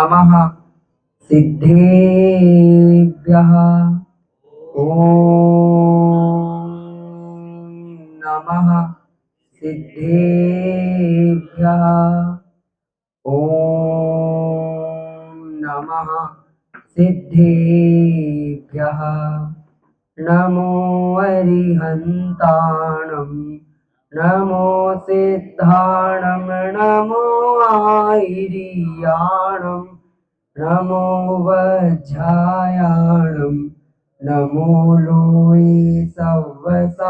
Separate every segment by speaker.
Speaker 1: नमः सिद्धेभ्यः। ॐ नमः सिद्धेभ्यः। ॐ नमः सिद्धेभ्यः। नमो अरिहन्ताणं नमो सिद्धाणं नमो आयिर्याणं नमो वज्रायाणं नमो लोये सव्वसाऊणम्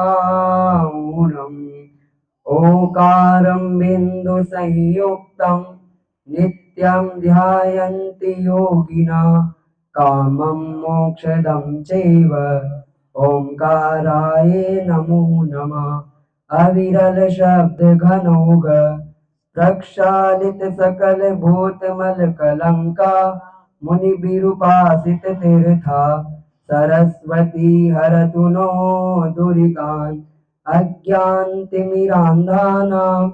Speaker 1: ओंकारं बिन्दुसंयुक्तं नित्यं ध्यायन्ति योगिनः कामं मोक्षदं चैव ओंकाराय नमो नमः। अविरल शब्द घनोग प्रक्षालित सकल भूतमल कलंका मुनि विरूपासित तीर्था सरस्वती हरतु नो दुरितान् अज्ञानतिमिरान्धानां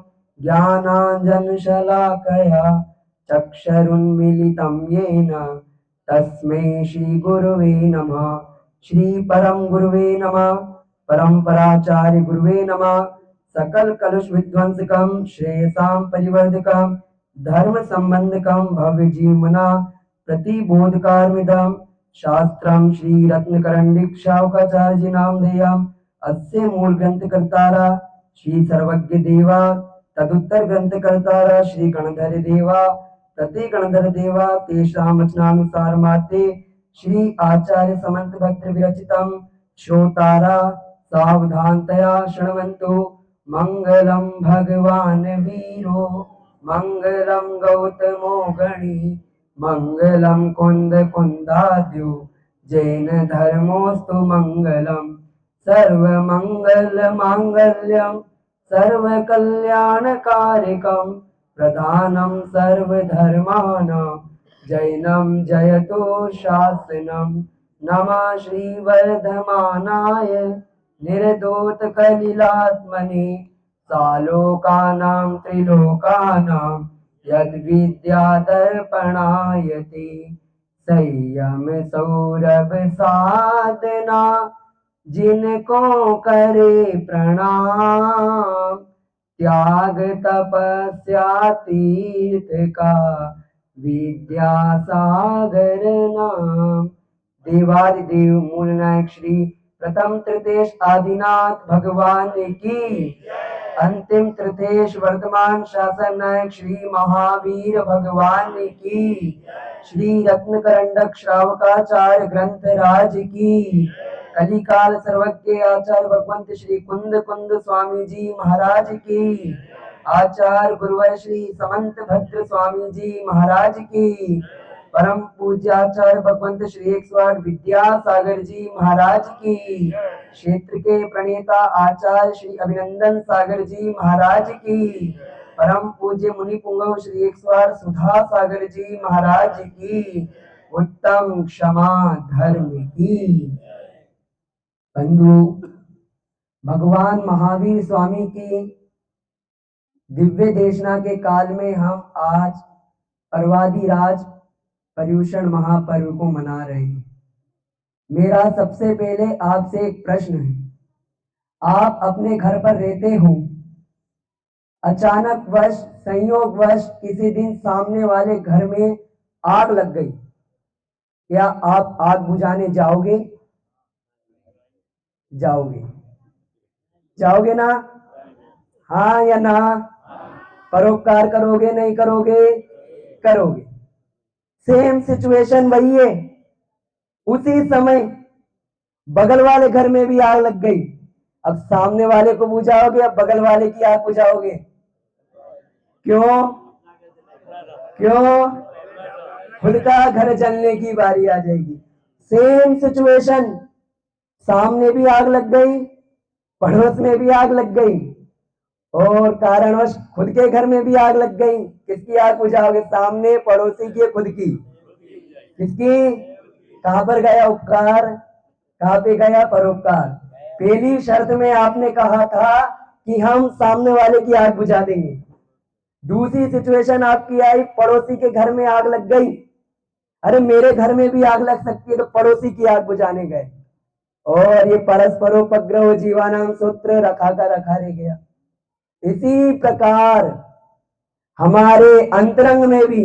Speaker 1: ज्ञानाञ्जनशलाकया चक्षुरुन्मीलितं येन तस्मै श्रीगुरुवे नमः। श्री परम गुरुवे नमः। परम्पराचार्य गुरुवे नमः। सकल कलुष विध्वंसकं श्रेयसां परिवर्धकं धर्म संबंधकं भव्य जीवना प्रतिबोधकारमिदं शास्त्रं श्री रत्नकरण्डीक्षावकाचार्य जी नामधेयम् अस्य मूल ग्रंथ कर्तारा श्री सर्वज्ञ देवा तदुत्तर ग्रंथ कर्तारा श्री गणधर देवा प्रति गणधर देवा तेषां वचनानुसार माते श्री आचार्य समंत भक्त विरचितम श्रोतारा सावधानतया शृण्वन्तु। मंगलम भगवान वीरो मंगलम गौतमो गणी मंगलम कुंद कुंदाद्यो जैन धर्मोस्तु मंगलम सर्वमंगल मांगल्यं सर्वकल्याणकारिकं प्रधानं सर्वधर्माणां जैनं जयतु शासनं। नमः श्रीवर्धमानाय निर्दोतकलिलात्मने सालोकानां त्रिलोकानां यद्विद्यादर्पणायते संयम सौरभ साधना जिनको करे प्रणाम त्याग तपस्या तीर्थ का विद्यासागर नाम। देवादिदेव मूल नायक श्री प्रथम तृतीयेश आदिनाथ भगवान की अंतिम तृतीयेश वर्तमान शासन नायक श्री महावीर भगवान की श्री रत्नकरंडक श्रावकाचार्य ग्रंथराज की कलिकाल सर्वज्ञ आचार्य भगवंत श्री कुंद कुंद स्वामी जी महाराज की आचार्य गुरुवर श्री समंत भद्र स्वामी जी महाराज की परम पूज्याचार्य भगवंत श्री 108 विद्यासागर जी महाराज की क्षेत्र के प्रणेता आचार्य श्री अभिनंदन सागर जी महाराज की परम पूज्य मुनि पुंगव श्री 108 सुधा सागर जी महाराज की उत्तम क्षमा धर्म की। बंधु भगवान महावीर स्वामी की दिव्य देशना के काल में हम आज पर्वादिराज पर्युषण महापर्व को मना रहे हैं। मेरा सबसे पहले आपसे एक प्रश्न है, आप अपने घर पर रहते हो, अचानक वश संयोग वश किसी दिन सामने वाले घर में आग लग गई, क्या आप आग बुझाने जाओगे? जाओगे? जाओगे ना? हाँ या ना? परोपकार करोगे नहीं करोगे? करोगे। सेम सिचुएशन वही है। उसी समय बगल वाले घर में भी आग लग गई, अब सामने वाले को बुझाओगे, अब बगल वाले की आग बुझाओगे? क्यों? क्यों? खुद का घर जलने की बारी आ जाएगी। सेम सिचुएशन, सामने भी आग लग गई, पड़ोस में भी आग लग गई, और कारणवश खुद के घर में भी आग लग गई। किसकी आग बुझाओगे? सामने, पड़ोसी की, खुद की? किसकी? कहां पर गया उपकार? कहां पे गया परोपकार? पहली शर्त में आपने कहा था कि हम सामने वाले की आग बुझा देंगे। दूसरी सिचुएशन आपकी आई, पड़ोसी के घर में आग लग गई, अरे मेरे घर में भी आग लग सकती है तो पड़ोसी की आग बुझाने गए। और ये परस्परोपग्रह जीवानाम सूत्र रखा का रखा रह गया। इसी प्रकार हमारे अंतरंग में भी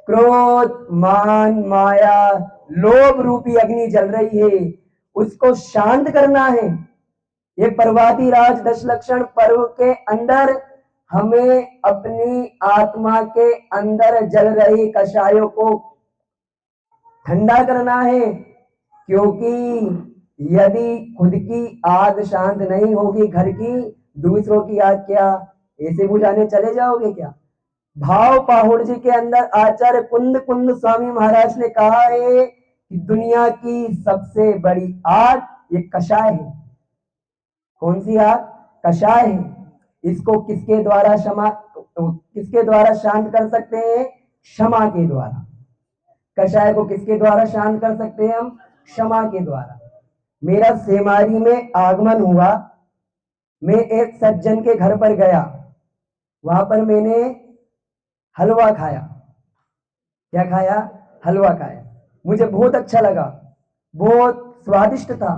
Speaker 1: क्रोध, मान, माया, लोभ रूपी अग्नि जल रही है, उसको शांत करना है। ये पर्वती राज 10 लक्षण पर्व के अंदर हमें अपनी आत्मा के अंदर जल रही कषायों को ठंडा करना है। क्योंकि यदि खुद की आग शांत नहीं होगी घर की, दूसरों की आग क्या ऐसे बुझाने चले जाओगे क्या? भाव पाहुड़ जी के अंदर आचार्य कुंद कुंद स्वामी महाराज ने कहा है कि दुनिया की सबसे बड़ी आग ये कषाय है। कौन सी आग? कषाय है। इसको किसके द्वारा शांत कर सकते हैं? क्षमा के द्वारा। कषाय को किसके द्वारा शांत कर सकते हैं हम? क्षमा के द्वारा। मेरा सेमारी में आगमन हुआ, मैं एक सज्जन के घर पर गया, वहां पर मैंने हलवा खाया। क्या खाया? हलवा खाया। मुझे बहुत अच्छा लगा, बहुत स्वादिष्ट था।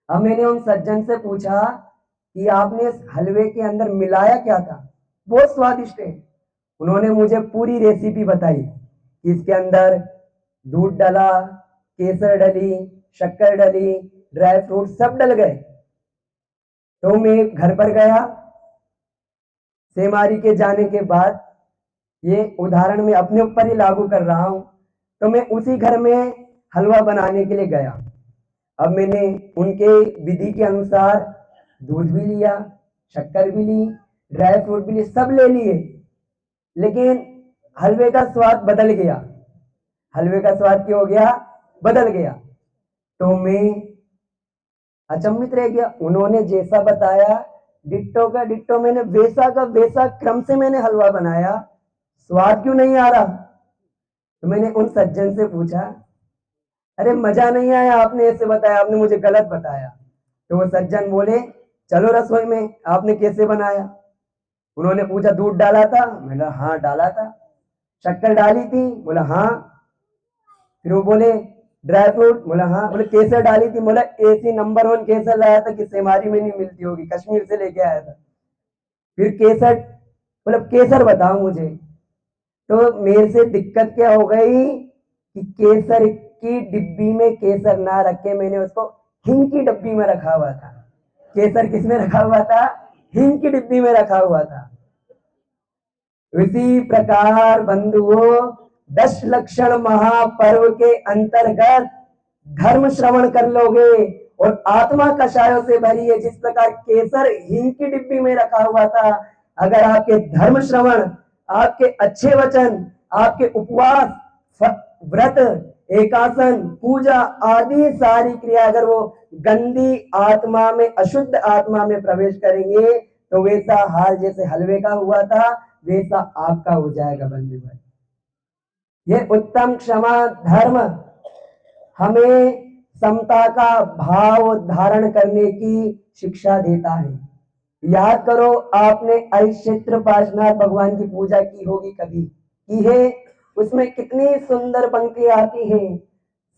Speaker 1: अब मैंने उन सज्जन से पूछा कि आपने इस हलवे के अंदर मिलाया क्या था? बहुत स्वादिष्ट है। उन्होंने मुझे पूरी रेसिपी बताई कि इसके अंदर दूध डाला, केसर डली, शक्कर डली, ड्राई फ्रूट सब डल गए। तो मैं घर पर गया, सेमारी के जाने के बाद, ये उदाहरण मैं अपने ऊपर ही लागू कर रहा हूं, तो मैं उसी घर में हलवा बनाने के लिए गया। अब मैंने उनके विधि के अनुसार दूध भी लिया, शक्कर भी ली, ड्राई फ्रूट भी लिए, सब ले लिए, लेकिन हलवे का स्वाद बदल गया। हलवे का स्वाद क्यों हो गया? बदल गया। तो मैं अचंभित रह गया। उन्होंने जैसा बताया डिट्टो का डिट्टो मैंने वैसा का वैसा क्रम से मैंने हलवा बनाया, स्वाद क्यों नहीं आ रहा? तो मैंने उन सज्जन से पूछा, अरे मजा नहीं आया, आपने ऐसे बताया, आपने मुझे गलत बताया। तो वो सज्जन बोले, चलो रसोई में, आपने कैसे बनाया? उन्होंने पूछा, दूध डाला था? मैंने हाँ डाला था। शक्कर डाली थी? बोला हाँ। फिर वो बोले ड्राई फ्रूट? बोला हाँ। बोले केसर डाली थी? बोला ऐसी नंबर 1 केसर लाया था कि सेमारी में नहीं मिलती होगी, कश्मीर से लेके आया था। फिर केसर, मतलब केसर बताओ मुझे। तो मेरे से दिक्कत क्या हो गई कि केसर की डिब्बी में केसर ना रख के मैंने उसको हिंग की डिब्बी में रखा हुआ था। केसर किस में रखा हुआ था? हिंग की डिब्बी में रखा हुआ था। इसी प्रकार बंधुओं, 10 लक्षण महापर्व के अंतर्गत धर्म श्रवण कर लोगे और आत्मा कषायों से भरी है। जिस प्रकार केसर हिंग की डिब्बी में रखा हुआ था, अगर आपके धर्म श्रवण, आपके अच्छे वचन, आपके उपवास, व्रत, एकासन, पूजा आदि सारी क्रिया अगर वो गंदी आत्मा में, अशुद्ध आत्मा में प्रवेश करेंगे, तो वैसा हाल जैसे हलवे का हुआ था वैसा आपका हो जाएगा। बंधु, ये उत्तम क्षमा धर्म हमें समता का भाव धारण करने की शिक्षा देता है। याद करो, आपने अरिक्षेत्र पार्श्वनाथ भगवान की पूजा की होगी, कभी की है? उसमें कितनी सुंदर पंक्ति आती है,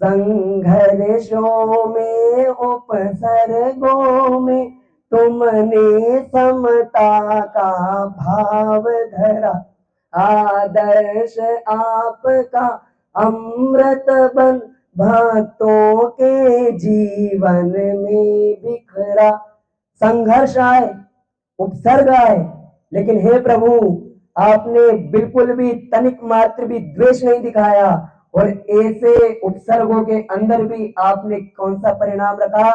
Speaker 1: संघर्षों में उपसर्गों में तुमने समता का भाव धरा, आदर्श आपका अमृत बन भक्तों के जीवन में बिखरा। संघर्ष आए, उपसर्ग आए, लेकिन हे प्रभु, आपने बिल्कुल भी तनिक मात्र भी द्वेष नहीं दिखाया, और ऐसे उपसर्गों के अंदर भी आपने कौन सा परिणाम रखा?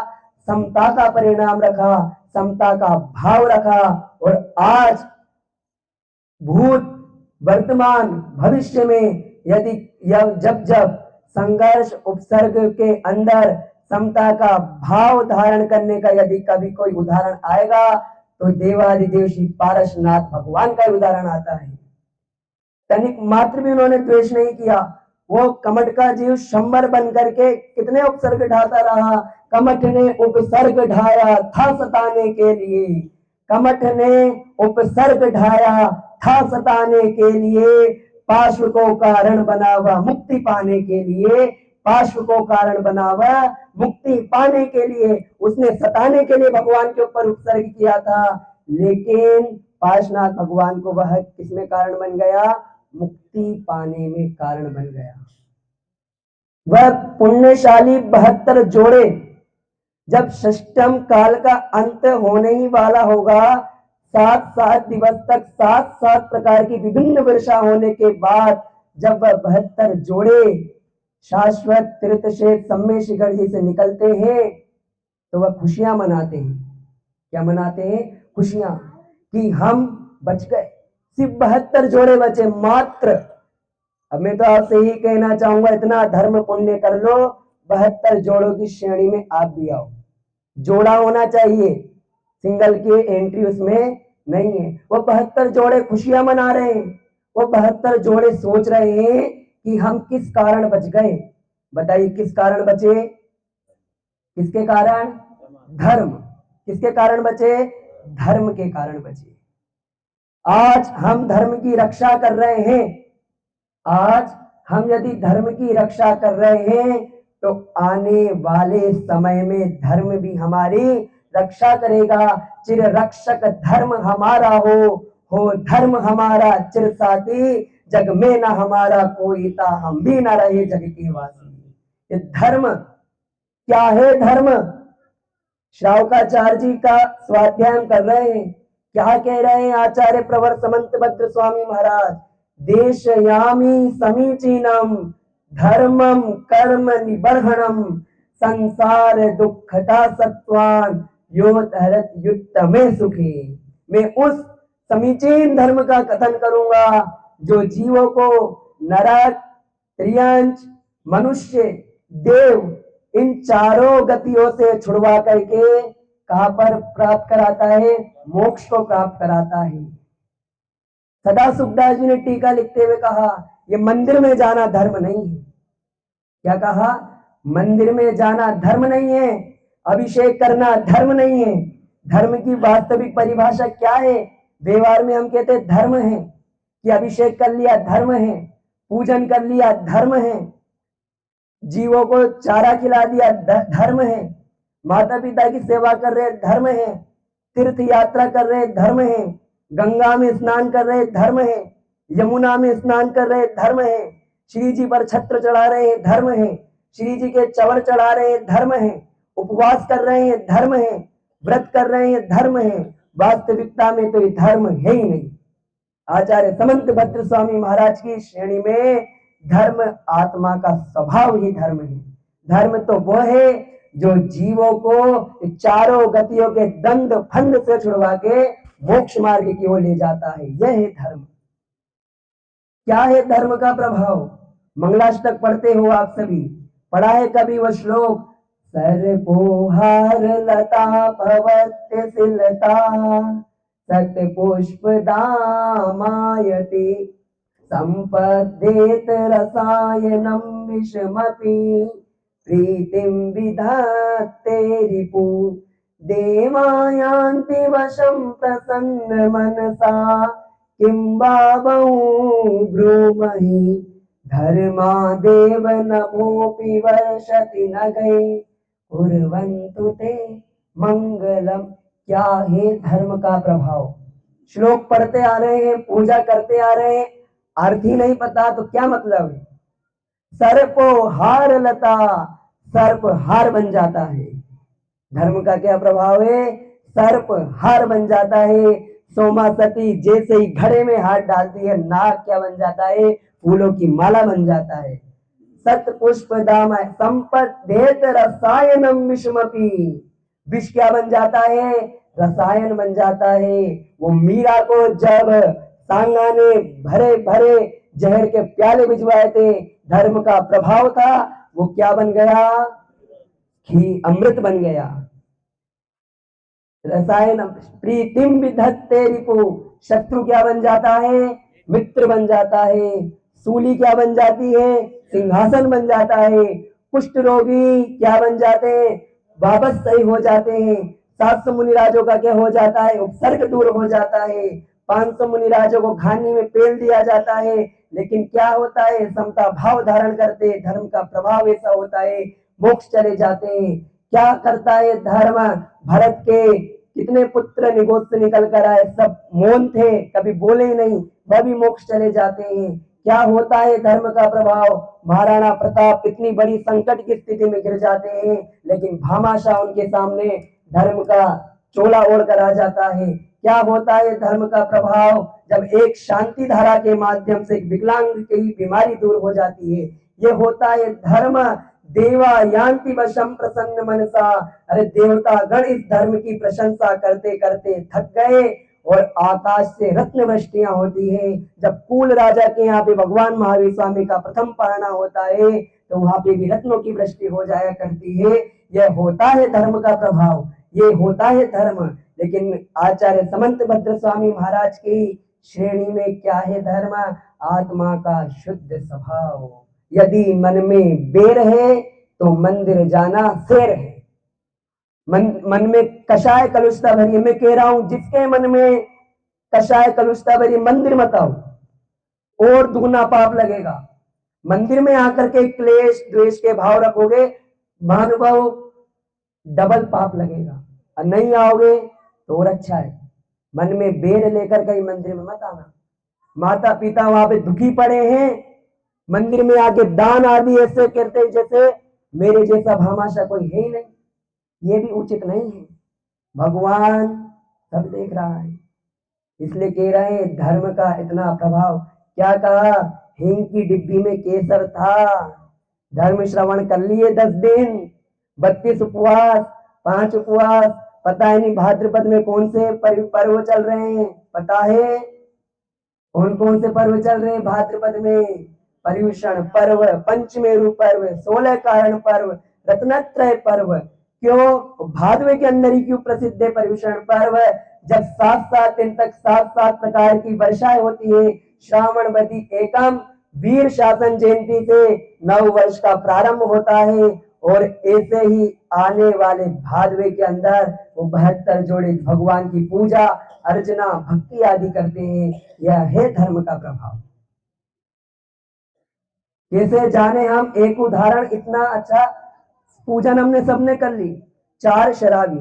Speaker 1: समता का परिणाम रखा, समता का भाव रखा। और आज भूत, वर्तमान, भविष्य में यदि जब जब संघर्ष उपसर्ग के अंदर समता का भाव धारण करने का यदि कभी कोई उदाहरण आएगा, तो देवादिदेव श्री पारसनाथ भगवान का उदाहरण आता है। तनिक मात्र भी उन्होंने द्वेष नहीं किया। वो कमठ का जीव शंबर बन करके कितने उपसर्ग ढाता रहा। कमठ ने उपसर्ग ढाया था सताने के लिए, कमठ ने उपसर्ग ढाया था सताने के लिए, पार्श्व को कारण बना हुआ मुक्ति पाने के लिए, पार्श्व को कारण बना हुआ मुक्ति पाने के लिए, उसने सताने के लिए भगवान के ऊपर उपसर्ग किया था, लेकिन पार्श्वनाथ भगवान को वह किसमें कारण बन गया? मुक्ति पाने में कारण बन गया। वह पुण्यशाली 72 जोड़े जब षष्टम काल का अंत होने ही वाला होगा, 7 दिवस तक 7 प्रकार की विभिन्न वर्षा होने के बाद जब वह 72 जोड़े शाश्वत तीर्थ से सम्य शिखर जी से निकलते हैं तो वह खुशियां मनाते हैं। क्या मनाते हैं? खुशियां कि हम बच गए, सिर्फ 72 जोड़े बचे मात्र। अब मैं तो आपसे ही कहना चाहूंगा, इतना धर्म पुण्य कर लो, 72 जोड़ों की श्रेणी में आप भी आओ। जोड़ा होना चाहिए, सिंगल की एंट्री उसमें नहीं है। वो 72 जोड़े खुशियां मना रहे हैं, वो 72 जोड़े सोच रहे हैं कि हम किस कारण बच गए। बताइए किस कारण बचे? किसके कारण? धर्म। किसके कारण बचे? धर्म के कारण बचे। आज हम धर्म की रक्षा कर रहे हैं, आज हम यदि धर्म की रक्षा कर रहे हैं तो आने वाले समय में धर्म भी हमारी रक्षा करेगा। चिर रक्षक धर्म हमारा हो धर्म हमारा चिर साथी, जग में ना हमारा कोई था, हम भी ना रहे जग के वासी। ये धर्म क्या है? धर्म श्रावकाचार्य जी का स्वाध्याय कर रहे हैं। क्या कह रहे हैं आचार्य प्रवर समंत भद्र स्वामी महाराज? देशयामी समीचीनम धर्मम कर्म निबर्हणम संसार दुखता सत्वान यो धरत युक्त में सुखी। मैं उस समीचीन धर्म का कथन करूंगा जो जीवों को नरक, त्रियंच, मनुष्य, देव इन चारों गतियों से छुड़वा करके कहां पर प्राप्त कराता है? मोक्ष को प्राप्त कराता है। सदा सुखदास जी ने टीका लिखते हुए कहा, ये मंदिर में जाना धर्म नहीं है। क्या कहा? मंदिर में जाना धर्म नहीं है, अभिषेक करना धर्म नहीं है। धर्म की वास्तविक परिभाषा क्या है? व्यवहार में हम कहते हैं धर्म है कि अभिषेक कर लिया धर्म है, पूजन कर लिया धर्म है, जीवों को चारा खिला दिया धर्म है, माता पिता की सेवा कर रहे धर्म है, तीर्थ यात्रा कर रहे धर्म है, गंगा में स्नान कर रहे धर्म है, यमुना में स्नान कर रहे धर्म है, श्री जी पर छत्र चढ़ा रहे हैं धर्म है, श्री जी के चवर चढ़ा रहे हैं धर्म है, उपवास कर रहे हैं धर्म है, व्रत कर रहे हैं धर्म है। वास्तविकता में तो ये धर्म है ही नहीं। आचार्य समंत भद्र स्वामी महाराज की श्रेणी में धर्म आत्मा का स्वभाव ही धर्म है। धर्म तो वो है जो जीवों को चारों गतियों के दंड फंद से छुड़वा के मोक्ष मार्ग की ओर ले जाता है। यह है धर्म। क्या है धर्म का प्रभाव? मंगलाष्टक पढ़ते हो आप सभी, पढ़ा है कभी वह श्लोक? सर्पोहार लता भवत्य सिलता सत पुष्प दामायति संपद्येत रसायनम विषमपि प्रीतिम विधत्ते रिपु देवायान्ति वशं प्रसन्न मनसा किं बाबौ ब्रूमहि धर्मादेव नमोऽपि वर्षति नगै कुर्वन्तु ते मंगलम। क्या है धर्म का प्रभाव? श्लोक पढ़ते आ रहे हैं, पूजा करते आ रहे हैं, अर्थ ही नहीं पता तो क्या मतलब है? सर्पो हार लता, सर्प हार बन जाता है। धर्म का क्या प्रभाव है? सर्प हार बन जाता है। सोमा सती जैसे ही घड़े में हाथ डालती है, नाग क्या बन जाता है? फूलों की माला बन जाता है। सत पुष्प दाम संपद्येत रसायनम विषमपि, विष क्या बन जाता है? रसायन बन जाता है। वो मीरा को जब सांगा ने भरे भरे जहर के प्याले भिजवाए थे, धर्म का प्रभाव था, वो क्या बन गया? घी अमृत बन गया। रसायन प्रीतिम विधत्ते रिपु, शत्रु क्या बन जाता है? मित्र बन जाता है। सूली क्या बन जाती है? सिंहासन बन जाता है। कुष्ठ रोगी क्या बन जाते हैं? वापस सही हो जाते हैं। 700 मुनिराजों का क्या हो जाता है? उपसर्ग दूर हो जाता है। 500 मुनिराजों को घानी में पेल दिया जाता है, लेकिन क्या होता है, समता भाव धारण करते धर्म का प्रभाव ऐसा होता है, मोक्ष चले जाते हैं। क्या करता है धर्म, भरत के कितने पुत्र निगोद से निकल कर आए, सब मौन थे, कभी बोले ही नहीं, वह भी मोक्ष चले जाते हैं। क्या होता है धर्म का प्रभाव, महाराणा प्रताप इतनी बड़ी संकट की स्थिति में गिर जाते हैं, लेकिन भामाशाह उनके सामने धर्म का चोला ओढ़ कर आ जाता है। क्या होता है धर्म का प्रभाव, जब एक शांति धारा के माध्यम से एक विकलांग की बीमारी दूर हो जाती है, ये होता है धर्म। देवा यान्ति वशम प्रसन्न मनसा, अरे देवता गण इस धर्म की प्रशंसा करते करते थक गए और आकाश से रत्न वृष्टियां होती है। जब कुल राजा के यहाँ पे भगवान महावीर स्वामी का प्रथम पारणा होता है तो वहां पे भी रत्नों की वृष्टि हो जाया करती है। यह होता है धर्म का प्रभाव, ये होता है धर्म। लेकिन आचार्य समंत भद्र स्वामी महाराज की श्रेणी में क्या है धर्म, आत्मा का शुद्ध स्वभाव। यदि मन में बेर है तो मंदिर जाना शेर है। मन में कषाय कलुषता भरी, मैं कह रहा हूं जिसके मन में कषाय कलुषता भरी मंदिर मत आओ, और दुगना पाप लगेगा। मंदिर में आकर के क्लेश द्वेष के भाव रखोगे, महानुभाव डबल पाप लगेगा। और नहीं आओगे तो और अच्छा है। मन में बेर लेकर कहीं मंदिर में मत आना। माता पिता वहां पे दुखी पड़े हैं, मंदिर में आके दान आदि ऐसे करते जैसे मेरे जैसा भामाशाह कोई है ही नहीं, ये भी उचित नहीं है। भगवान सब देख रहा है, इसलिए कह रहे हैं धर्म का इतना प्रभाव। क्या कहा, हिंग की डिब्बी में केसर था, धर्म श्रवण कर लिए 10 दिन, 32 उपवास, 5 उपवास, पता है नहीं भाद्रपद में कौन से पर्व चल रहे हैं, पता है कौन कौन से पर्व चल रहे हैं भाद्रपद में, पर्युषण पर्व, पंचमेरु पर्व, 16 कारण पर्व, रत्नत्रय पर्व। क्यों भादवे के अंदर ही क्यों प्रसिद्ध है पर्युषण पर्व, जब 7 दिन तक 7 प्रकार की वर्षाएं होती है। श्रावण वदी एकम वीर शासन जयंती से नव वर्ष का प्रारंभ होता है, और ऐसे ही आने वाले भादवे के अंदर वो 72 जोड़े भगवान की पूजा अर्चना भक्ति आदि करते हैं। यह है धर्म का प्रभाव। कैसे जाने हम, एक उदाहरण, इतना अच्छा पूजन हमने सबने कर ली। 4 शराबी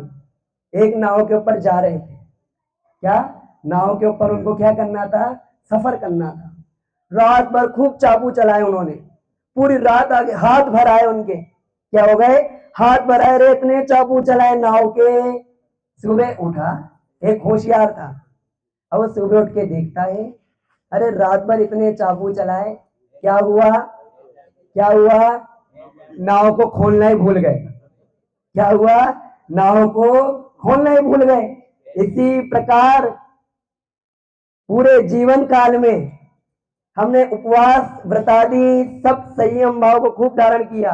Speaker 1: एक नाव के ऊपर जा रहे थे। क्या नाव के ऊपर उनको क्या करना था, सफर करना था। रात भर खूब चाबू चलाए उन्होंने, पूरी रात आगे हाथ भर आए उनके, क्या हो गए, हाथ भर आए रे, इतने चाबू चलाए नाव के। सुबह उठा, एक होशियार था, अब वो सुबह उठ के देखता है, अरे रात भर इतने चाबू चलाए, क्या हुआ, क्या हुआ, नाव को खोलना ही भूल गए। क्या हुआ, नाव को खोलना ही भूल गए। इसी प्रकार पूरे जीवन काल में हमने उपवास व्रतादि सब संयम भाव को खूब धारण किया,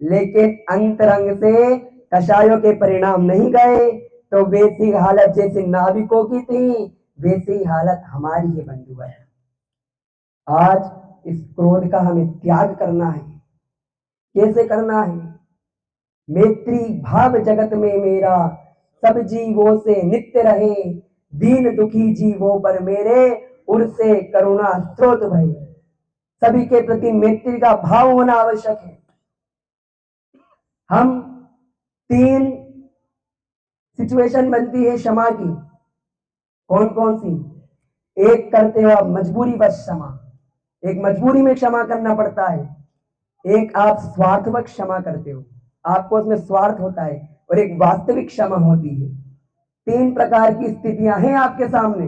Speaker 1: लेकिन अंतरंग से कषायों के परिणाम नहीं गए, तो वैसी हालत जैसे नाविकों की थी वैसी हालत हमारी है बंधु है। आज इस क्रोध का हमें त्याग करना है। कैसे करना है, मैत्री भाव जगत में मेरा, सब जीवों से नित्य रहे, दीन दुखी जीवों पर मेरे, उनसे करुणा स्रोत भय। सभी के प्रति मैत्री का भाव होना आवश्यक है। हम 3 सिचुएशन बनती है क्षमा की, कौन कौन सी, एक करते हो आप मजबूरी वश क्षमा, एक मजबूरी में क्षमा करना पड़ता है, एक आप स्वार्थवश क्षमा करते हो, आपको उसमें स्वार्थ होता है, और एक वास्तविक क्षमा होती है। 3 प्रकार की स्थितियां हैं आपके सामने।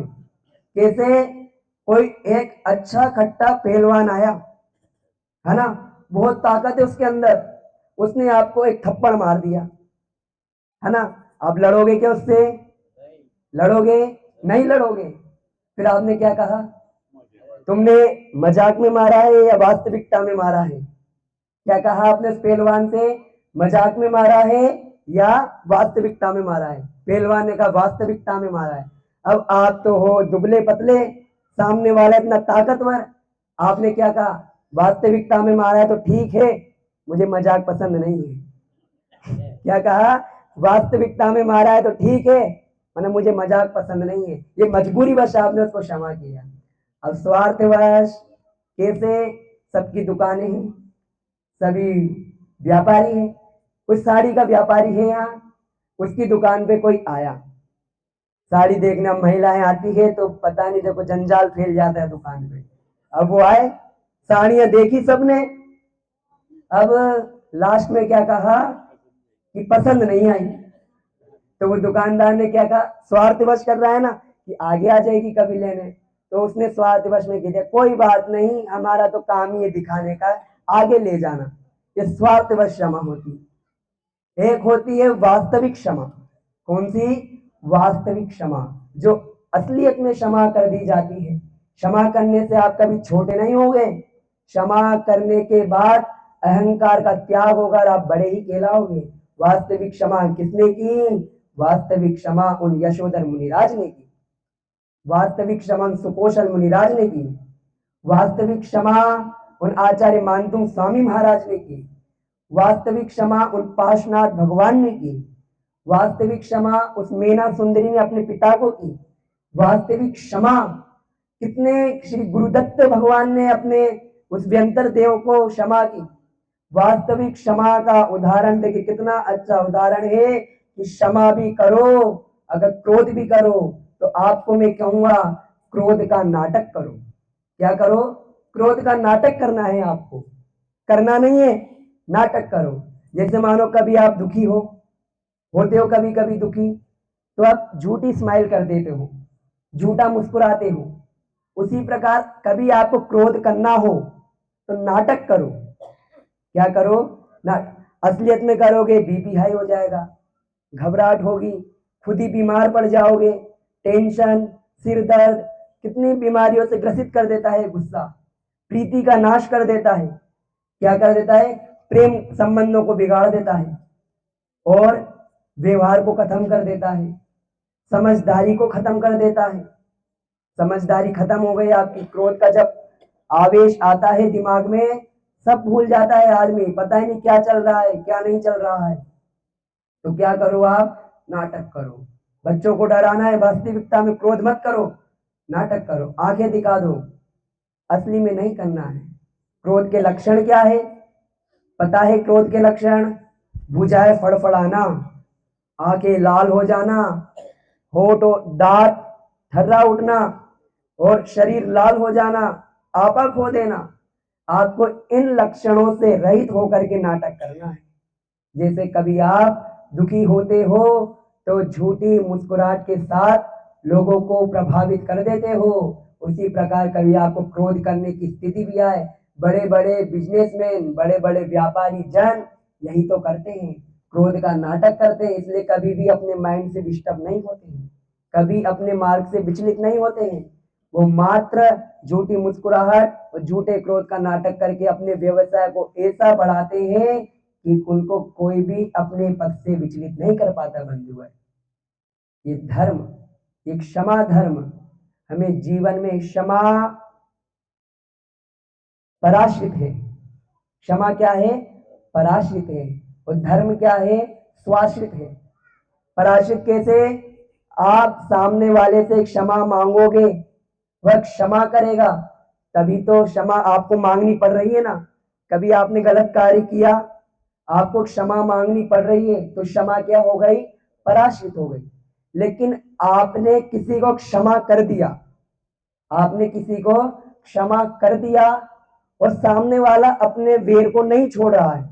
Speaker 1: कैसे, कोई एक अच्छा खट्टा पहलवान आया है ना, बहुत ताकत है उसके अंदर, उसने आपको एक थप्पड़ मार दिया है ना, आप लड़ोगे क्या उससे, लड़ोगे नहीं, लड़ोगे। फिर आपने क्या कहा, तुमने मजाक में मारा है या वास्तविकता में मारा है, क्या कहा आपने उस पहलवान से, मजाक में मारा है या वास्तविकता में मारा है। पहलवान ने कहा वास्तविकता में मारा है। अब आप तो हो दुबले पतले, सामने वाला इतना ताकतवर, आपने क्या कहा, वास्तविकता में मारा है तो ठीक है, मुझे मजाक पसंद नहीं है। क्या कहा, वास्तविकता में मारा है तो ठीक है, मैंने मुझे मजाक पसंद नहीं है। ये मजबूरी वश आपने उसको क्षमा किया। अब स्वार्थवश कैसे? सबकी दुकानें हैं, सभी व्यापारी हैं। कुछ साड़ी का व्यापारी है यहाँ, उसकी दुकान पे कोई आया, साड़ी देखना महिलाएं आती है तो पता नहीं देखो जंजाल फैल जाता है दुकान पे। अब वो आए, साड़ियां देखी सबने, अब लास्ट में क्या कहा कि पसंद नहीं आई। तो वो दुकानदार ने क्या कहा, स्वार्थवश कर रहा है ना कि आगे आ जाएगी कभी लेने, तो उसने स्वार्थवश में कह दिया कोई बात नहीं, हमारा तो काम ही है दिखाने का, आगे ले जाना। ये स्वार्थवश क्षमा होती है। एक होती है वास्तविक क्षमा। कौन सी? वास्तविक क्षमा, जो असलियत में क्षमा कर दी जाती है। क्षमा करने से आप कभी छोटे नहीं होंगे, क्षमा करने के बाद अहंकार का त्याग होगा और आप बड़े ही कहलाओगे। वास्तविक क्षमा किसने की? वास्तविक क्षमा उन यशोधर मुनिराज ने की, वास्तविक क्षमा सुकोशल मुनिराज ने की, वास्तविक क्षमा उन आचार्य मानतुंग स्वामी महाराज ने की, वास्तविक क्षमा उन पार्श्वनाथ भगवान ने की, वास्तविक क्षमा उस मीना सुंदरी ने अपने पिता को की, वास्तविक क्षमा कितने श्री गुरुदत्त भगवान ने अपने उस व्यंतर देव को क्षमा की। वास्तविक क्षमा का उदाहरण देखिए, कितना अच्छा उदाहरण है कि क्षमा भी करो, अगर क्रोध भी करो तो आपको मैं कहूंगा क्रोध का नाटक करो। क्या करो? क्रोध का नाटक करना है आपको, करना नहीं है, नाटक करो। जैसे मानो कभी आप दुखी होते हो कभी कभी दुखी, तो आप झूठी स्माइल कर देते हो, झूठा मुस्कुराते हो। उसी प्रकार कभी आपको क्रोध करना हो तो नाटक करो। क्या करो? ना असलियत में करोगे बीपी हाई हो जाएगा, घबराहट होगी, खुद ही बीमार पड़ जाओगे। टेंशन, सिर दर्द, कितनी बीमारियों से ग्रसित कर देता है गुस्सा, प्रीति का नाश कर देता है। क्या कर देता है? प्रेम संबंधों को बिगाड़ देता है और व्यवहार को खत्म कर देता है, समझदारी को खत्म कर देता है। समझदारी खत्म हो गई आपकी। क्रोध का जब आवेश आता है दिमाग में, सब भूल जाता है आदमी, पता ही नहीं क्या चल रहा है क्या नहीं चल रहा है। तो क्या करो आप? नाटक करो। बच्चों को डराना है, वास्तविकता में क्रोध मत करो, नाटक करो, आंखें दिखा दो, असली में नहीं करना है। क्रोध के लक्षण क्या है? पता है क्रोध के लक्षण? भुजाएं फड़फड़ाना, आंखें लाल हो जाना, होठ और दांत थर्रा उठना और शरीर लाल हो जाना, आपा खो देना। आपको इन लक्षणों से रहित होकर के नाटक करना है। जैसे कभी आप दुखी होते हो तो झूठी मुस्कुराहट के साथ लोगों को प्रभावित कर देते हो, उसी प्रकार कभी आपको क्रोध करने की स्थिति भी आए, बड़े बड़े बिजनेसमैन, बड़े बड़े व्यापारी जन यही तो करते हैं, क्रोध का नाटक करते हैं। इसलिए कभी भी अपने माइंड से डिस्टर्ब नहीं होते हैं, कभी अपने मार्ग से विचलित नहीं होते हैं। वो मात्र झूठी मुस्कुराहट और झूठे क्रोध का नाटक करके अपने व्यवसाय को ऐसा बढ़ाते हैं कि उनको कोई भी अपने पद से विचलित नहीं कर पाता। बंधु है, ये धर्म, ये क्षमा धर्म, हमें जीवन में क्षमा पराश्रित है। क्षमा क्या है? पराश्रित है। और धर्म क्या है? स्वाश्रित है। पराश्रित कैसे? आप सामने वाले से क्षमा मांगोगे, वह क्षमा करेगा, तभी तो क्षमा आपको मांगनी पड़ रही है ना। कभी आपने गलत कार्य किया, आपको क्षमा मांगनी पड़ रही है, तो क्षमा क्या हो गई? पराश्रित हो गई। लेकिन आपने किसी को क्षमा कर दिया, आपने किसी को क्षमा कर दिया और सामने वाला अपने वेर को नहीं छोड़ रहा है।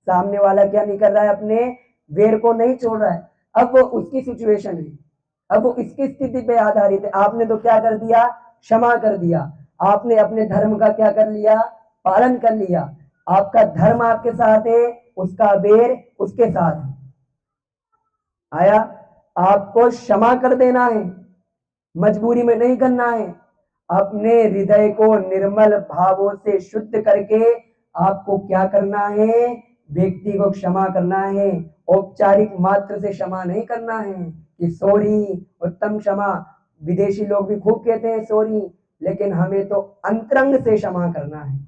Speaker 1: सामने वाला क्या नहीं कर रहा है? अपने वेर को नहीं छोड़ रहा है। अब वो उसकी सिचुएशन है, अब वो इसकी स्थिति पे आधारित है। आपने तो क्या कर दिया? क्षमा कर दिया। आपने अपने धर्म का क्या कर लिया? पालन कर लिया। आपका धर्म आपके साथ है, उसका वेर उसके साथ है। आया? आपको क्षमा कर देना है, मजबूरी में नहीं करना है। अपने हृदय को निर्मल भावों से शुद्ध करके आपको क्या करना है? व्यक्ति को क्षमा करना है। औपचारिक मात्र से क्षमा नहीं करना है कि सॉरी, उत्तम क्षमा, विदेशी लोग भी खूब कहते हैं सॉरी, लेकिन हमें तो अंतरंग से क्षमा करना है।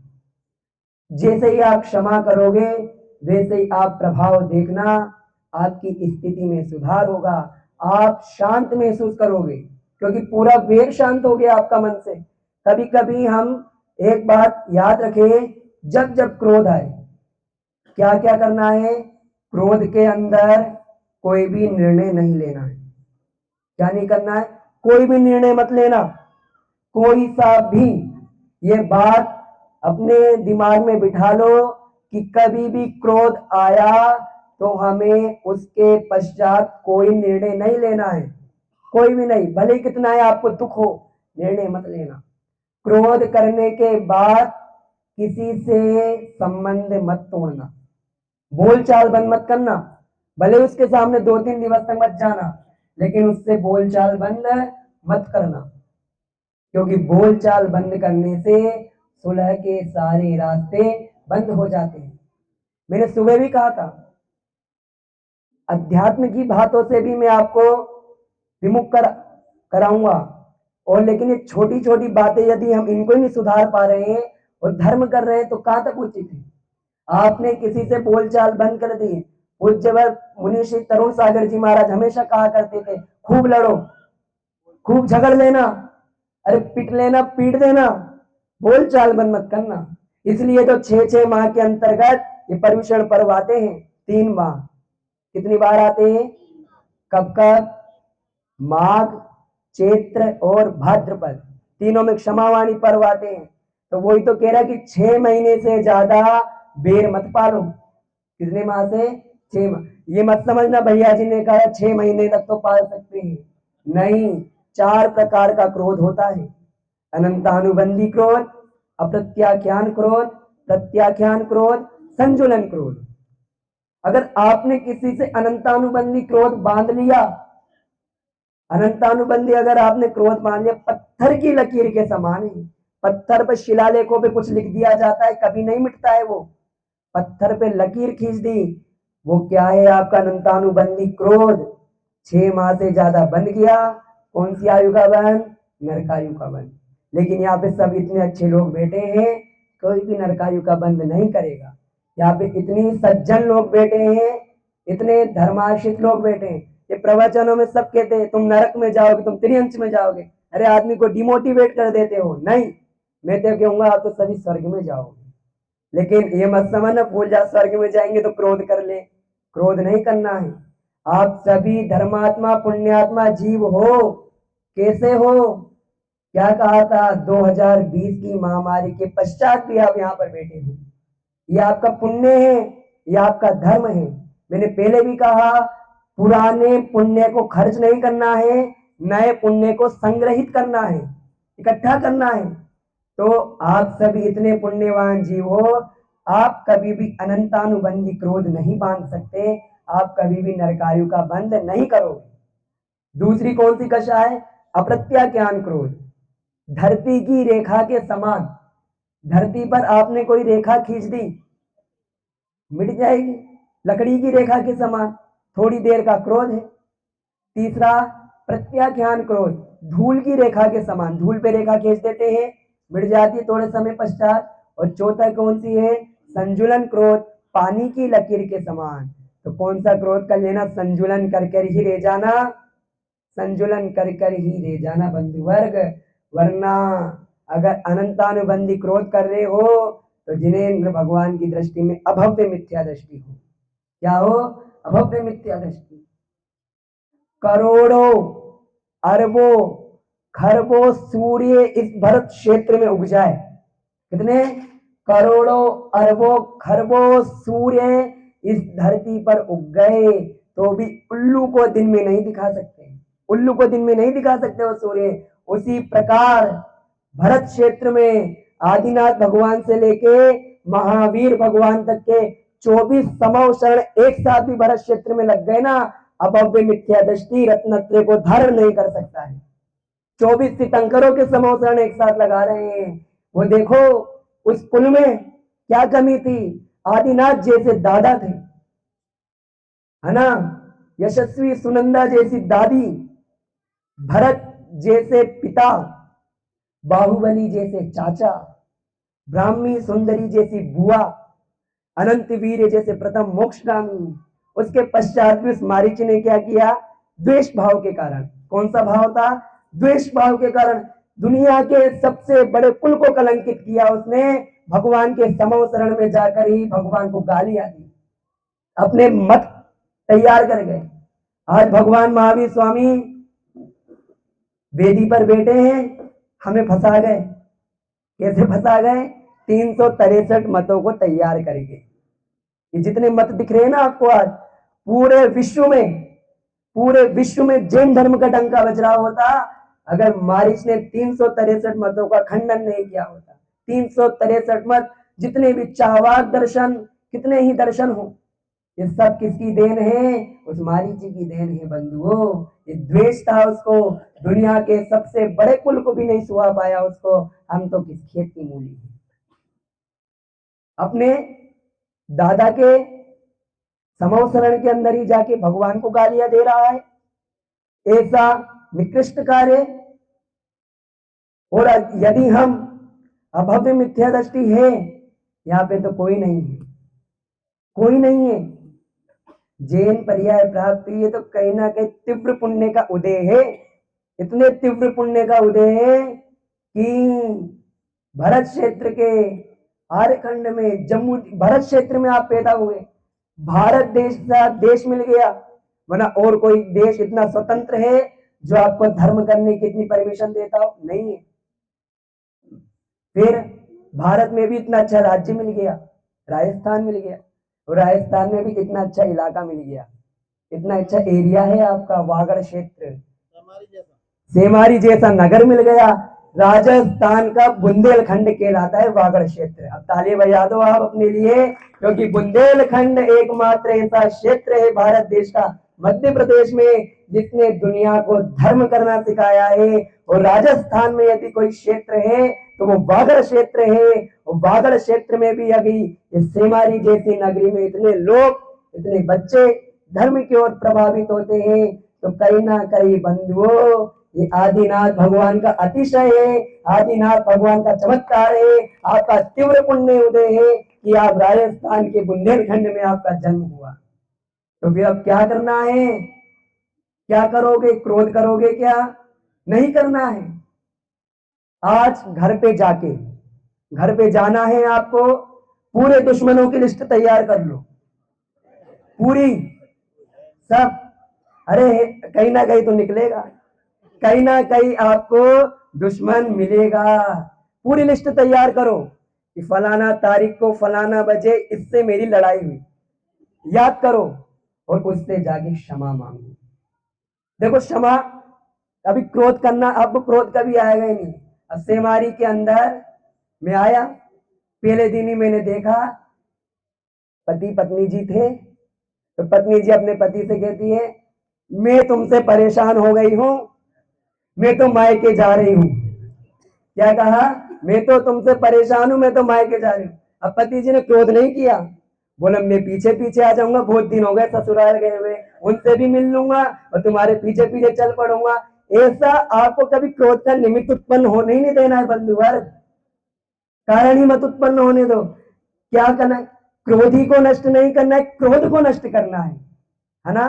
Speaker 1: जैसे ही आप क्षमा करोगे वैसे ही आप प्रभाव देखना, आपकी स्थिति में सुधार होगा, आप शांत महसूस करोगे, क्योंकि पूरा वेग शांत हो गया आपका मन से। कभी कभी हम एक बात याद रखें, जब जब क्रोध आए क्या क्या करना है? क्रोध के अंदर कोई भी निर्णय नहीं लेना है। क्या नहीं करना है? कोई भी निर्णय मत लेना, कोई सा भी। ये बात अपने दिमाग में बिठा लो कि कभी भी क्रोध आया तो हमें उसके पश्चात कोई निर्णय नहीं लेना है, कोई भी नहीं, भले ही कितना है आपको दुख हो, निर्णय मत लेना। क्रोध करने के बाद किसी से संबंध मत तोड़ना, बोलचाल बंद मत करना, भले उसके सामने 2-3 दिवस तक मत जाना, लेकिन उससे बोलचाल बंद मत करना, क्योंकि बोलचाल बंद करने से सुलह के सारे रास्ते बंद हो जाते हैं। मैंने सुबह भी कहा था, अध्यात्म की बातों से भी मैं आपको विमुख कराऊंगा, और लेकिन ये छोटी छोटी बातें यदि हम इनको ही नहीं सुधार पा रहे हैं और धर्म कर रहे हैं तो कहां तक उचित है? आपने किसी से बोलचाल बंद कर दी। पूज्यवर मुनि श्री तरुण सागर जी महाराज हमेशा कहा करते थे, खूब लड़ो, खूब झगड़ लेना, अरे पिट लेना, पीट देना, बोलचाल बंद मत करना। इसलिए तो 6-6 माह के अंतर्गत ये पर्युषण पर्व आते हैं। 3 माह कितनी बार आते हैं? कब कब? माघ, चैत्र और भाद्रपद, तीनों में क्षमावाणी पर्व आते हैं। तो वही तो कह रहा कि 6 महीने से ज्यादा बेर मत पालो। कितने माह से? 6 माह। ये मत समझना भैया जी ने कहा 6 महीने तक तो पाल सकते हैं, नहीं। 4 प्रकार का क्रोध होता है, अनंतानुबंधी क्रोध, अप्रत्याख्यान क्रोध, प्रत्याख्यान क्रोध, संजुलन क्रोध। अगर आपने किसी से अनंतानुबंधी क्रोध बांध लिया, अनंतानुबंधी अगर आपने क्रोध मान लिया, पत्थर की लकीर के समान है। पत्थर पर शिलालेखों पे कुछ लिख दिया जाता है, कभी नहीं मिटता है वो। पत्थर पे लकीर खींच दी, वो क्या है? आपका अनंतानुबंधी क्रोध। 6 माह से ज्यादा बंध गया, कौन सी आयु का बंध? नरकायु का बंध। लेकिन यहाँ पे सब इतने अच्छे लोग बैठे हैं, कोई भी नरकायु का बंध नहीं करेगा। यहाँ पे इतनी सज्जन लोग बैठे हैं, इतने धर्माशित लोग बैठे हैं। ये प्रवचनों में सब कहते हैं तुम नरक में जाओगे, तुम त्रिअंश में जाओगे। अरे आदमी को डिमोटिवेट कर देते हो। नहीं, मैं तो कहूंगा आप तो सभी स्वर्ग में जाओगे। लेकिन ये मत समझना भूल जा स्वर्ग में जाएंगे तो क्रोध कर ले, क्रोध नहीं करना है। आप सभी धर्मात्मा पुण्यात्मा जीव हो। कैसे हो? क्या कहा था? 2020 की महामारी के पश्चात भी आप यहाँ पर बैठे हो, ये आपका पुण्य है, ये आपका धर्म है। मैंने पहले भी कहा, पुराने पुण्य को खर्च नहीं करना है, नए पुण्य को संग्रहित करना है, इकट्ठा करना है। तो आप सभी इतने पुण्यवान जीव हो, आप कभी भी अनंतानुबंधी क्रोध नहीं बांध सकते, आप कभी भी नरकायु का बंध नहीं करोगे। दूसरी कौन सी कषा है? अप्रत्याख्यान क्रोध। धरती की रेखा के समान, धरती पर आपने कोई रेखा खींच दी, मिट जाएगी, लकड़ी की रेखा के समान, थोड़ी देर का क्रोध है। तीसरा प्रत्याख्यान क्रोध, धूल की रेखा के समान, धूल पे रेखा खींच देते हैं, मिट जाती है थोड़े समय पश्चात। और चौथा कौन सी है? संजुलन क्रोध, पानी की लकीर के समान। तो कौन सा क्रोध कर लेना? संजुलन कर कर ही रह जाना, संजुलन कर कर ही रह जाना बंधु वर्ग। वरना अगर अनंतानुबंधी क्रोध कर रहे हो तो जिनेंद्र भगवान की दृष्टि में अभव्य मिथ्या दृष्टि हो। क्या हो? अभव्य मिथ्या दृष्टि। करोड़ों अरबों खरबों सूर्य इस भरत क्षेत्र में उग जाए, कितने? करोड़ों अरबों खरबों सूर्य इस धरती पर उग गए तो भी उल्लू को दिन में नहीं दिखा सकते, उल्लू को दिन में नहीं दिखा सकते वो सूर्य। उसी प्रकार भरत क्षेत्र में आदिनाथ भगवान से लेके महावीर भगवान तक के 24 समवशरण एक साथ भी भरत क्षेत्र में लग गए ना, अभव्य मिथ्या दृष्टि रत्नत्रय को धारण नहीं कर सकता है। 24 तीर्थंकरों के समवशरण एक साथ लगा रहे हैं। वो देखो उस पुल में क्या कमी थी, आदिनाथ जैसे दादा थे, है ना, यशस्वी सुनंदा जैसी दादी, भरत जैसे पिता, बाहुबली जैसे चाचा, ब्राह्मी सुंदरी जैसी बुआ, अनंत वीर जैसे प्रथम मोक्षगामी। उसके पश्चात भी उस मारीच ने क्या किया? द्वेष भाव के कारण। कौन सा भाव था? द्वेष भाव के कारण दुनिया के सबसे बड़े कुल को कलंकित किया उसने, भगवान के समो शरण में जाकर ही भगवान को गालियां दी, अपने मत तैयार कर गए। आज भगवान महावीर स्वामी वेदी पर बैठे हैं, हमें फंसा गए। कैसे फंसा गए? 363 मतों को तैयार करेंगे। ये जितने मत दिख रहे हैं ना आपको आज, पूरे विश्व में जैन धर्म का डंका बज रहा होता अगर मारिस ने 363 मतों का खंडन नहीं किया होता। 363 मत, जितने भी चावाक दर्शन, कितने ही दर्शन हो, ये सब किसकी देन है? उस मारी जी की देन है बंधुओं। ये द्वेष था उसको, दुनिया के सबसे बड़े कुल को भी नहीं सुहा पाया उसको। हम तो किस खेत की मूली है? अपने दादा के समो शरण के अंदर ही जाके भगवान को गालियां दे रहा है, ऐसा निकृष्ट कार्य। और यदि हम अभव्य मिथ्या दृष्टि है, यहाँ पे तो कोई नहीं है, कोई नहीं है। जैन पर्याय प्राप्ति, ये तो कहीं ना कहीं तीव्र पुण्य का उदय है। इतने तीव्र पुण्य का उदय है कि भरत क्षेत्र के आर्यखंड में, जम्मू भरत क्षेत्र में आप पैदा हुए, भारत देश का देश मिल गया। वरना और कोई देश इतना स्वतंत्र है जो आपको धर्म करने की इतनी परमिशन देता हो? नहीं है। फिर भारत में भी इतना अच्छा राज्य मिल गया, राजस्थान मिल गया, और राजस्थान में भी इतना अच्छा इलाका मिल गया, इतना अच्छा एरिया है आपका वागड़ क्षेत्र, सेमारी जैसा नगर मिल गया। राजस्थान का बुंदेलखंड कहलाता है वागड़ क्षेत्र। अब ताली बजा दो आप अपने लिए, क्योंकि बुंदेलखंड एकमात्र ऐसा क्षेत्र है भारत देश का, मध्य प्रदेश में, जिसने दुनिया को धर्म करना सिखाया है। और राजस्थान में यदि कोई क्षेत्र है तो वो वागड़ क्षेत्र है। और वागड़ क्षेत्र में भी अभी इस सेमारी जैसी नगरी में इतने लोग, इतने बच्चे धर्म की ओर प्रभावित होते हैं, तो कहीं ना कहीं बंधुओं ये आदिनाथ भगवान का अतिशय है, आदिनाथ भगवान का चमत्कार है, आपका तीव्र पुण्य उदय है कि आप राजस्थान के बुंदेलखंड में आपका जन्म हुआ। तो फिर अब क्या करना है? क्या करोगे? क्रोध करोगे क्या? नहीं करना है। आज घर पे जाना है आपको, पूरे दुश्मनों की लिस्ट तैयार कर लो, पूरी, सब। अरे कहीं ना कहीं तो निकलेगा, कहीं ना कहीं आपको दुश्मन मिलेगा। पूरी लिस्ट तैयार करो कि फलाना तारीख को फलाना बजे इससे मेरी लड़ाई हुई, याद करो, और उससे जाके क्षमा मांगो। देखो क्षमा, अभी क्रोध करना, अब क्रोध कभी आएगा ही नहीं। अब सेमारी के अंदर मैं आया, पहले दिन ही मैंने देखा पति पत्नी जी थे, तो पत्नी जी अपने पति से कहती है, मैं तुमसे परेशान हो गई हूं, मैं तो मायके जा रही हूं। क्या कहा? मैं तो तुमसे परेशान हूं, मैं तो मायके जा रही हूं। अब पति जी ने क्रोध नहीं किया, बोला मैं पीछे पीछे आ जाऊंगा, बहुत दिन हो गए ससुराल गए हुए, उनसे भी मिल लूंगा और तुम्हारे पीछे पीछे चल पड़ूंगा। ऐसा आपको कभी क्रोध का निमित्त उत्पन्न होने ही नहीं देना है बंधुवर, कारण ही मत उत्पन्न होने दो। क्या करना है? क्रोधी को नष्ट नहीं करना है, क्रोध को नष्ट करना है ना?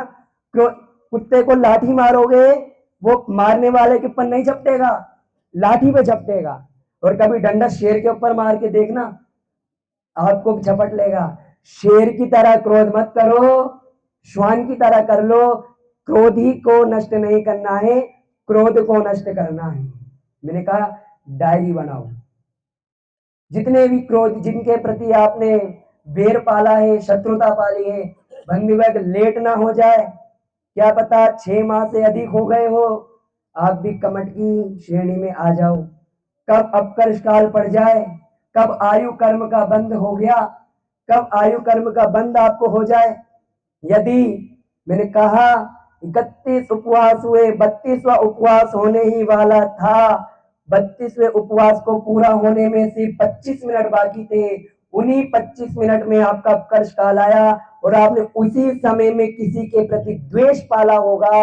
Speaker 1: कुत्ते को लाठी मारोगे, वो मारने वाले के ऊपर नहीं झपटेगा, लाठी पे झपटेगा। और कभी डंडा शेर के ऊपर मार के देखना, आपको झपट लेगा। शेर की तरह क्रोध मत करो, श्वान की तरह कर लो। क्रोधी को नष्ट नहीं करना है, क्रोध को नष्ट करना है। मैंने कहा डायरी बनाओ, जितने भी क्रोध, जिनके प्रति आपने बैर पाला है, शत्रुता पाली है, बंधुवर्ग लेट ना हो जाए। क्या पता 6 माह से अधिक हो गए हो, आप भी कमट की श्रेणी में आ जाओ। कब अपकर्ष काल पड़ जाए, कब आयु कर्म का बंध हो गया, कब आयु कर्म का बंध आपको हो जाए। यदि मैंने कहा 31 उपवास हुए, 32वां उपवास होने ही वाला था, 32वें उपवास को पूरा होने में सिर्फ 25 मिनट बाकी थे। उन्हीं 25 मिनट में आपका अपकर्ष काल आया और आपने उसी समय में किसी के प्रति द्वेष पाला होगा,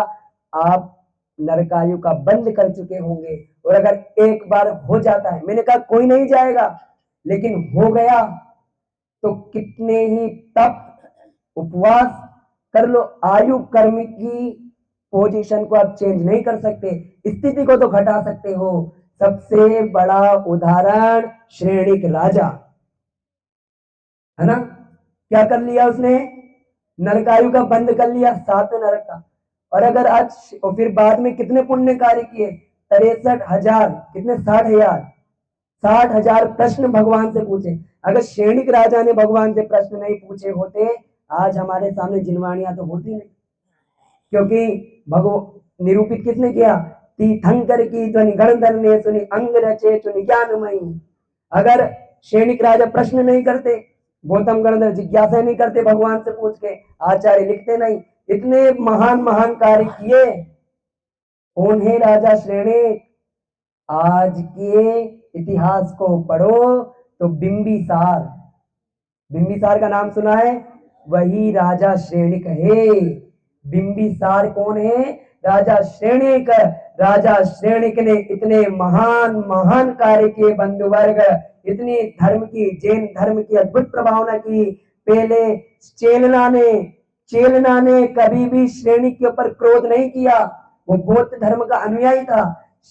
Speaker 1: आप नरकायु का बंद कर चुके होंगे। और अगर एक बार हो जाता है, मैंने कहा कोई नहीं जाएगा, लेकिन हो गया तो कितने ही तप उपवास कर लो, आयु कर्म की पोजीशन को आप चेंज नहीं कर सकते, स्थिति को तो घटा सकते हो, सबसे बड़ा उदाहरण श्रेणिक राजा, है ना। क्या कर लिया उसने, नरकायु का बंद कर लिया, 7 नरक का। और अगर आज और फिर बाद में कितने पुण्य कार्य किए, 63,000, कितने 60,000, 60,000 प्रश्न भगवान से पूछे। अगर श्रेणिक राजा ने भगवान से प्रश्न नहीं पूछे होते, आज हमारे सामने जिनवाणियां तो होती नहीं। क्योंकि भगवान निरूपित किसने किया, तीर्थंकर की ध्वनि गणधर ने सुनी, अंग रचे चुनि ज्ञानमयी। अगर श्रेणिक राजा प्रश्न नहीं करते, गौतम गणधर जिज्ञासा नहीं करते भगवान से पूछ के, आचार्य लिखते नहीं, इतने महान महान कार्य किए। कौन है राजा श्रेणिक, आज के इतिहास को पढ़ो तो बिंबिसार, बिंबिसार का नाम सुना है, वही राजा श्रेणिक है। बिंबिसार कौन है, राजा श्रेणिक। राजा श्रेणिक ने इतने महान महान कार्य किए बंधुवर्ग, इतनी धर्म की, जैन धर्म की अद्भुत प्रभावना की। पहले चेलना ने कभी भी श्रेणिक के ऊपर क्रोध नहीं किया, वो बौद्ध धर्म का अनुयायी था।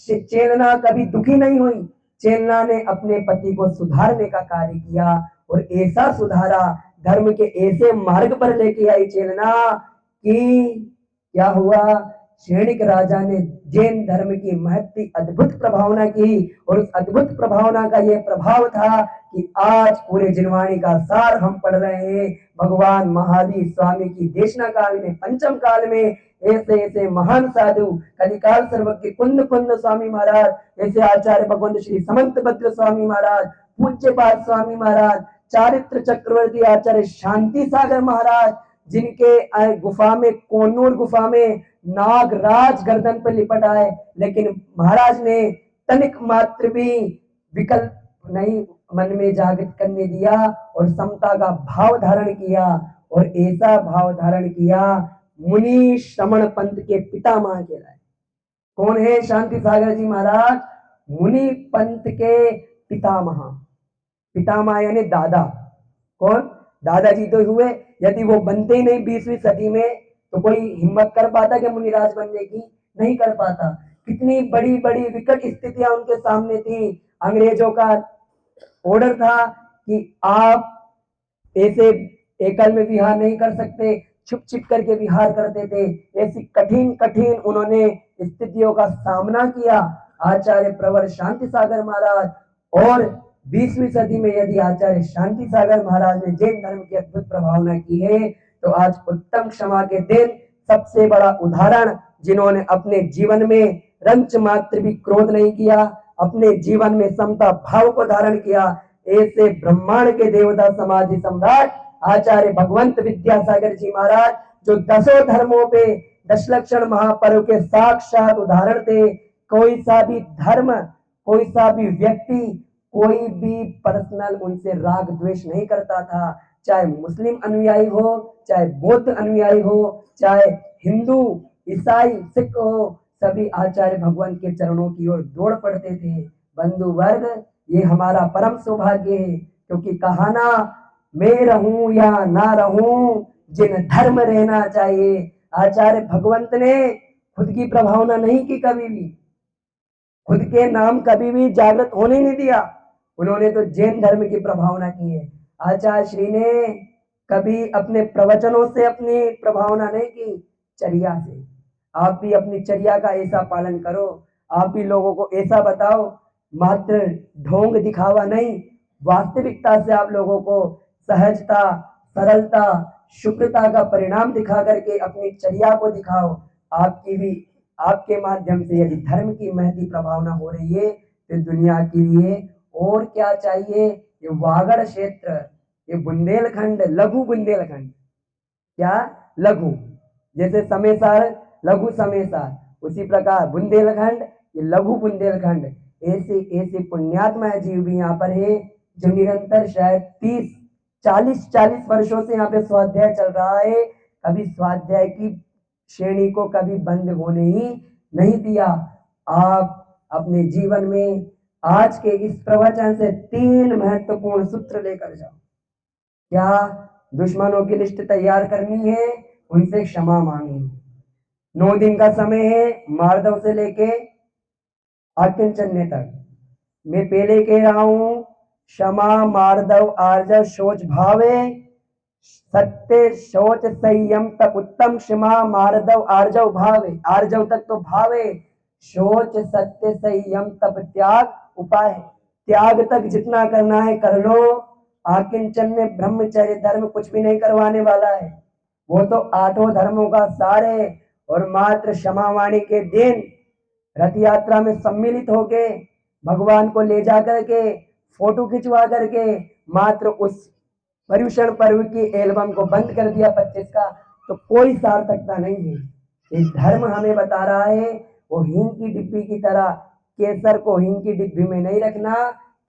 Speaker 1: चेलना कभी दुखी नहीं हुई, चेलना ने अपने पति को सुधारने का कार्य किया और ऐसा सुधारा, धर्म के ऐसे मार्ग पर लेके आई चेलना कि क्या हुआ, श्रेणिक राजा ने जैन धर्म की महत्व अद्भुत प्रभावना की। और उस अद्भुत प्रभावना का यह प्रभाव था कि आज पूरे जिनवाणी का सार हम पढ़ रहे हैं। भगवान महावीर स्वामी की देशना काल में, पंचम काल में ऐसे ऐसे महान साधु, कलिकाल सर्वज्ञ कुंद कुंद स्वामी महाराज, ऐसे आचार्य भगवंत श्री समंत भद्र स्वामी महाराज, पूज्य पाद स्वामी महाराज, चारित्र चक्रवर्ती आचार्य शांति सागर महाराज, जिनके गुफा में, कोनूर गुफा में नागराज गर्दन पर लिपट आए, लेकिन महाराज ने तनिक मात्र भी विकल्प नहीं मन में जागृत करने दिया और समता का भाव धारण किया। और ऐसा भाव धारण किया, मुनि श्रमण पंथ के पितामह कहलाए। कौन है शांति सागर जी महाराज, मुनि पंथ के पितामह। पितामह यानी दादा, कौन, दादाजी तो हुए। यदि वो बनते ही नहीं 20वीं सदी में, तो कोई हिम्मत कर पाता कि मुनिराज बनने की, नहीं कर पाता। कितनी बड़ी बड़ी विकट स्थितियां उनके सामने थी। अंग्रेजों का ऑर्डर था कि आप ऐसे एकल में विहार नहीं कर सकते, छुप छिप करके विहार करते थे। ऐसी कठिन कठिन उन्होंने स्थितियों का सामना किया, आचार्य प्रवर शांति सागर महाराज। और 20वीं सदी में यदि आचार्य शांति सागर महाराज ने जैन धर्म की अद्भुत प्रभावना की है, तो आज उत्तम क्षमा के दिन सबसे बड़ा उदाहरण, जिन्होंने अपने जीवन में रंच मात्र भी क्रोध नहीं किया, अपने जीवन में समता भाव को धारण किया, ऐसे ब्रह्मांड के देवता समाधि सम्राट आचार्य भगवंत विद्यासागर जी महाराज, जो 10 धर्मों पे दशलक्षण महापर्व के साक्षात उदाहरण थे। कोई सा भी धर्म, कोई सा भी व्यक्ति, कोई भी पर्सनल उनसे राग द्वेष नहीं करता था। चाहे मुस्लिम अनुयायी हो, चाहे बौद्ध अनुयायी हो, चाहे हिंदू, ईसाई, सिख हो, सभी आचार्य भगवान के चरणों की ओर दौड़ पड़ते थे। बंधु वर्ग, ये हमारा परम सौभाग्य है, क्योंकि कहाना मैं रहूं या ना रहूं, जिन धर्म रहना चाहिए। आचार्य भगवंत ने खुद की प्रभावना नहीं की, कभी भी खुद के नाम कभी भी जागृत होने नहीं दिया। उन्होंने तो जैन धर्म की प्रभावना की है। आचार्य श्री ने कभी अपने प्रवचनों से अपनी प्रभावना नहीं की, चर्या से। आप भी अपनी चर्या का ऐसा पालन करो, आप भी लोगों को ऐसा बताओ, मात्र ढोंग दिखावा नहीं, वास्तविकता से आप लोगों को सहजता, सरलता, शुक्रता का परिणाम दिखा करके अपनी चर्या को दिखाओ। आपकी भी, आपके माध्यम से यदि धर्म की महती प्रभावना हो रही है, तो दुनिया के लिए और क्या चाहिए। ये वागड़ क्षेत्र, ये बुंदेलखंड, लघु बुंदेलखंड, क्या लघु, जैसे समेसार लघु समेसार, उसी प्रकार बुंदेलखंड, ये लघु बुंदेलखंड। ऐसे ऐसे पुण्यात्मा जीव भी यहाँ पर है, जो निरंतर शायद 30-40 वर्षों से यहाँ पे स्वाध्याय चल रहा है। कभी स्वाध्याय की श्रेणी को कभी बंद होने ही नहीं दिया। आप अपने जीवन में आज के इस प्रवचन से 3 महत्वपूर्ण सूत्र लेकर जाओ। क्या, दुश्मनों की लिस्ट तैयार करनी है, उनसे क्षमा मांगनी। 9 दिन का समय है, मार्दव से लेके आकिंचन्य तक। मैं पहले कह रहा हूं, क्षमा मार्दव आर्जव शोच भावे, सत्य शोच संयम तप उत्तम, क्षमा मार्दव आर्जव भावे, आर्जव तक तो भावे, शोच सत्य संयम तप त्याग उपाय। त्याग तक जितना करना है कर लो। आकिंचन्य ब्रह्मचर्य धर्म कुछ भी नहीं करवाने वाला है, वो तो 8 धर्मों का सार है। और मात्र क्षमावाणी के दिन रथ यात्रा में सम्मिलित होके भगवान को ले जा करके फोटो खिंचवा करके मात्र उस पर्यूषण पर्व की एल्बम को बंद कर दिया 25 का, तो कोई सार्थकता नहीं है। ये धर्म हमें बता रहा है वो हींग की डिब्बी की तरह, केसर को हींग की डिब्बी में नहीं रखना,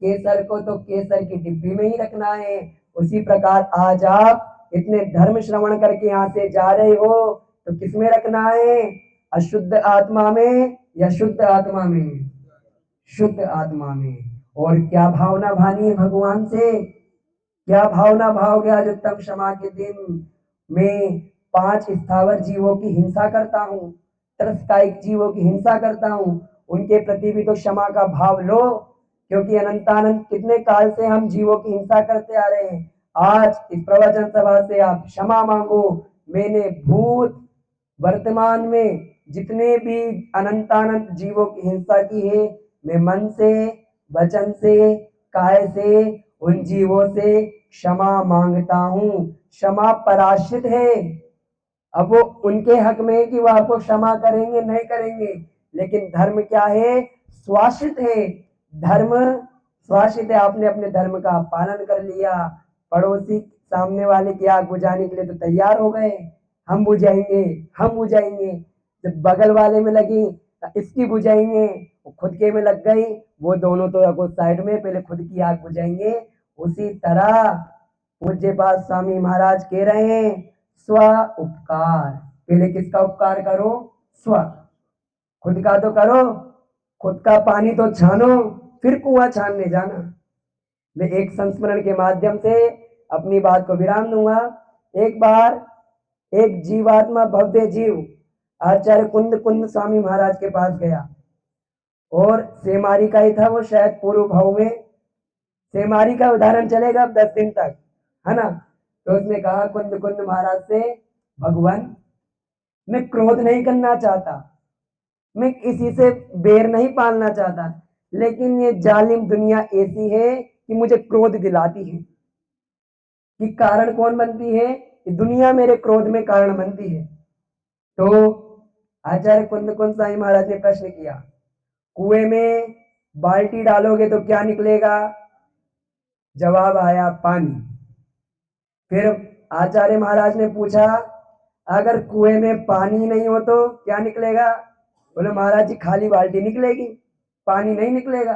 Speaker 1: केसर को तो केसर की डिब्बी में ही रखना है। उसी प्रकार आज आप इतने धर्म श्रवण करके यहाँ से जा रहे हो तो किसमें रखना है? अशुद्ध आत्मा में या शुद्ध आत्मा में? शुद्ध आत्मा में। और क्या भावना भानी है भगवान से, क्या भावना भाव गया। आज उत्तम क्षमा के दिन में 5 स्थावर जीवों की हिंसा करता हूँ, त्रस्कायिक जीवों की हिंसा करता हूँ, उनके प्रति भी तो क्षमा का भाव लो, क्योंकि अनंतानंत कितने काल से हम जीवों की हिंसा करते आ रहे हैं। आज इस प्रवचन सभा से आप क्षमा मांगो। मैंने भूत वर्तमान में जितने भी अनंतानंत जीवों की हिंसा की है, मैं मन से, वचन से, काय से उन जीवों से क्षमा मांगता हूं। क्षमा पराश्रित है, अब वो उनके हक में है कि वो आपको क्षमा करेंगे नहीं करेंगे, लेकिन धर्म क्या है? स्वाश्रित है। धर्म स्वाश्रित है। आपने अपने धर्म का पालन कर लिया, पड़ोसी सामने वाले की आग बुझाने के लिए तो तैयार हो गए, हम बुझाएंगे हम बुझाएंगे। जब बगल वाले में लगी इसकी बुझाएंगे, खुद के में लग गई, वो दोनों तो साइड में, पहले खुद की आग बुझाएंगे। उसी तरह पूज्य पाद स्वामी महाराज कह रहे हैं, स्व उपकार। पहले किसका उपकार करो? स्व। खुद का तो करो, खुद का पानी तो छानो, फिर कुआं छानने जाना। मैं एक संस्मरण के माध्यम से अपनी बात को विराम दूंगा। एक बार एक जीवात्मा, भव्य जीव आचार्य कुंद कुंद स्वामी महाराज के पास गया, और सेमारी का ही था वो, शायद पूर्व भाव में सेमारी का उदाहरण चलेगा अब 10 दिन तक, है ना। तो उसने कहा कुंद कुंद महाराज से, भगवान मैं क्रोध नहीं करना चाहता, मैं किसी से बैर नहीं पालना चाहता, लेकिन ये जालिम दुनिया ऐसी है कि मुझे क्रोध दिलाती है। कि कारण कौन बनती है? कि दुनिया मेरे क्रोध में कारण बनती है। तो आचार्य कुंद कुंद साई महाराज ने प्रश्न किया, कुएं में बाल्टी डालोगे तो क्या निकलेगा? जवाब आया, पानी। फिर आचार्य महाराज ने पूछा, अगर कुएं में पानी नहीं हो तो क्या निकलेगा? बोले महाराज जी खाली बाल्टी निकलेगी, पानी नहीं निकलेगा।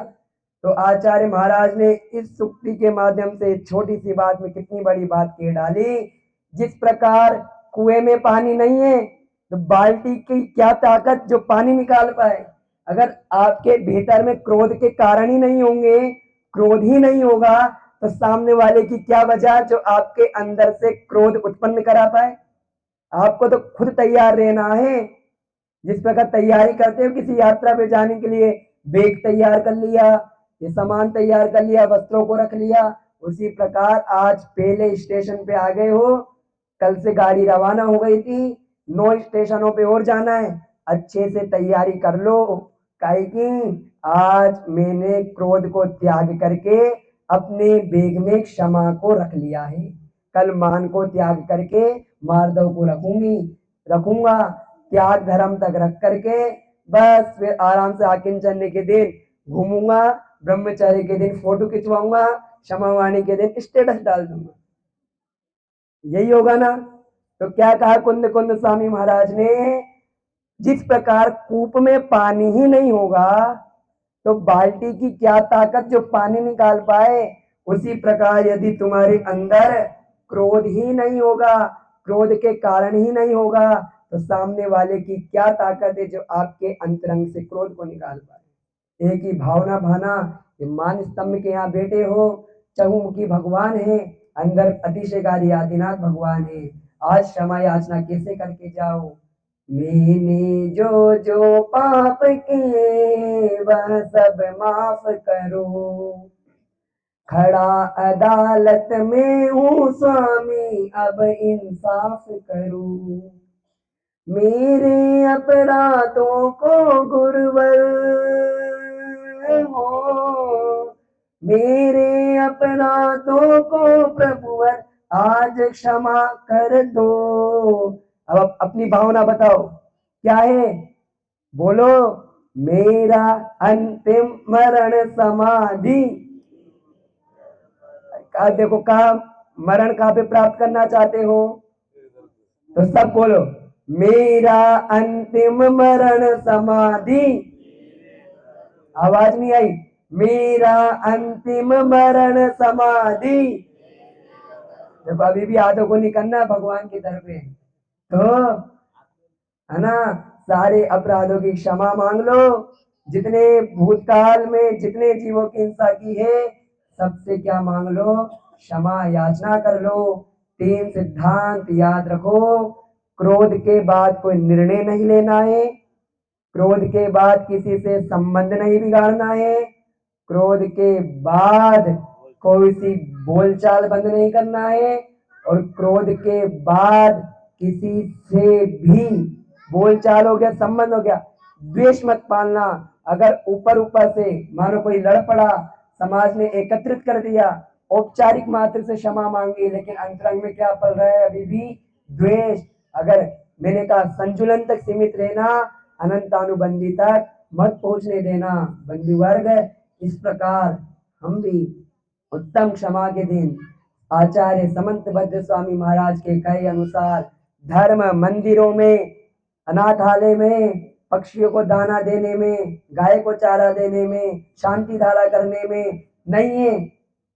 Speaker 1: तो आचार्य महाराज ने इस सुक्ति के माध्यम से छोटी सी बात में कितनी बड़ी बात कह डाली। जिस प्रकार कुएं में पानी नहीं है तो बाल्टी की क्या ताकत जो पानी निकाल पाए। अगर आपके भीतर में क्रोध के कारण ही नहीं होंगे, क्रोध ही नहीं होगा, तो सामने वाले की क्या वजह जो आपके अंदर से क्रोध उत्पन्न करा पाए। आपको तो खुद तैयार रहना है। जिस प्रकार तैयारी करते हो किसी यात्रा पे जाने के लिए, बैग तैयार कर लिया, ये सामान तैयार कर लिया, वस्त्रों को रख लिया, उसी प्रकार आज पहले स्टेशन पे आ गए हो, कल से गाड़ी रवाना हो गई थी, 9 स्टेशनों पे और जाना है, अच्छे से तैयारी कर लो। काहे कि आज मैंने क्रोध को त्याग करके अपने बैग में क्षमा को रख लिया है, कल मान को त्याग करके मार्दव को रखूंगा। त्याग धर्म तक रख करके बस फिर आराम से आकिंचन्य के दिन घूमूंगा, ब्रह्मचारी के दिन फोटो खिंचवाऊंगा, क्षमावाणी के दिन स्टेटस डाल दूंगा। यही होगा ना। तो क्या कहा कुंद कुंद स्वामी महाराज ने, जिस प्रकार कूप में पानी ही नहीं होगा तो बाल्टी की क्या ताकत जो पानी निकाल पाए। उसी प्रकार यदि तुम्हारे अंदर क्रोध ही नहीं होगा, क्रोध के कारण ही नहीं होगा, तो सामने वाले की क्या ताकत है जो आपके अंतरंग से क्रोध को निकाल पाए। एक ही भावना भाना, मान स्तंभ के यहाँ बैठे हो, चहुमुखी भगवान है, अंदर अतिशयकारी आदिनाथ भगवान है। आज क्षमा याचना कैसे करके जाओ, मैंने जो जो पाप किए वह सब माफ करो, खड़ा अदालत में हूँ स्वामी अब इंसाफ करो, मेरे अपराधों को गुरुवर हो, मेरे अपराधों को प्रभुवर आज क्षमा कर दो। अब अपनी भावना बताओ क्या है, बोलो। मेरा अंतिम मरण समाधि, देखो कहा मरण कहाँ पे प्राप्त करना चाहते हो, तो सब बोलो, मेरा अंतिम मरण समाधि। आवाज नहीं आई, मेरा अंतिम मरण समाधि। देखो अभी भी हाथों को निकलना भगवान की तरफ है, तो है ना, सारे अपराधों की क्षमा मांग लो, जितने भूतकाल में जितने जीवों की हिंसा की है सबसे क्या मांग लो, क्षमा याचना कर लो। 3 सिद्धांत याद रखो, क्रोध के बाद कोई निर्णय नहीं लेना है, क्रोध के बाद किसी से संबंध नहीं बिगाड़ना है, क्रोध के बाद कोई सी बोलचाल बंद नहीं करना है, और क्रोध के बाद किसी से भी बोलचाल हो गया, संबंध हो गया, द्वेष मत पालना। अगर ऊपर ऊपर से मानो कोई लड़ पड़ा, समाज ने एकत्रित कर दिया, औपचारिक मात्र से क्षमा मांगी, लेकिन अंतरंग में क्या पल रहा है, अभी भी द्वेष। अगर मैंने कहा संतुलन तक सीमित रहना, अनंतानुबंधी तक मत पहुंचने देना बंधु वर्ग। इस प्रकार हम भी उत्तम क्षमा के दिन आचार्य समंत भद्र स्वामी महाराज के कहे अनुसार धर्म मंदिरों में, अनाथालय में, पक्षियों को दाना देने में, गाय को चारा देने में, शांति धारा करने में नहीं है,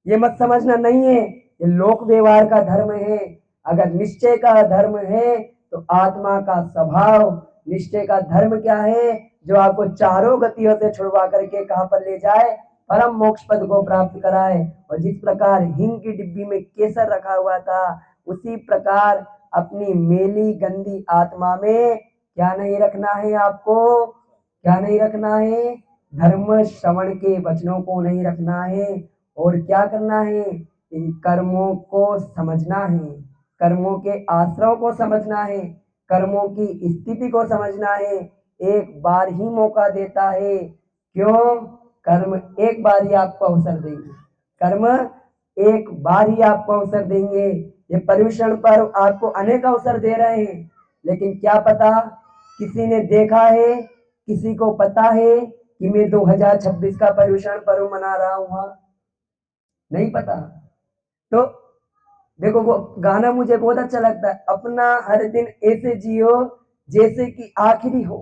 Speaker 1: ये मत समझना नहीं है, ये लोक व्यवहार का धर्म है। अगर निश्चय का धर्म है तो आत्मा का स्वभाव, निश्चय का धर्म क्या है, जो आपको चारों गतियों से छुड़वा करके कहां पर ले जाए, परम मोक्ष पद को प्राप्त कराए। और जिस प्रकार हिंग की डिब्बी में केसर रखा हुआ था, उसी प्रकार अपनी मेली गंदी आत्मा में क्या नहीं रखना है आपको, क्या नहीं रखना है, धर्म श्रवण के वचनों को नहीं रखना है, और क्या करना है, इन कर्मों को समझना है, कर्मों के आश्रयों को समझना है, कर्मों की स्थिति को समझना है। एक बार ही मौका देता है, क्यों, कर्म एक बार ही आपको अवसर देंगे, कर्म एक बार ही आपको अवसर देंगे। ये पर्युषण पर्व आपको अनेक अवसर दे रहे हैं, लेकिन क्या पता किसी ने देखा है, किसी को पता है कि मैं 2026 का पर्युषण पर्व मना रहा हूँ, नहीं पता। तो देखो वो गाना मुझे बहुत अच्छा लगता है, अपना हर दिन ऐसे जियो जैसे कि आखिरी हो।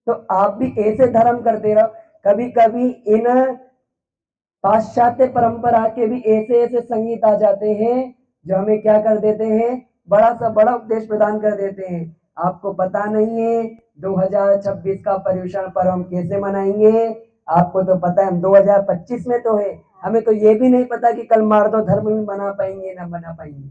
Speaker 1: तो आप भी ऐसे धर्म करते रहो। कभी कभी इन पाश्चात्य परंपरा के भी ऐसे ऐसे संगीत आ जाते हैं जो हमें क्या कर देते हैं, बड़ा सा बड़ा उपदेश प्रदान कर देते हैं। आपको पता नहीं है 2026 का पर्युषण पर्व हम कैसे मनाएंगे, आपको तो पता है हम 2025 में तो है, हमें तो ये भी नहीं पता कि कल मार्दो धर्म भी मना पाएंगे ना मना पाएंगे,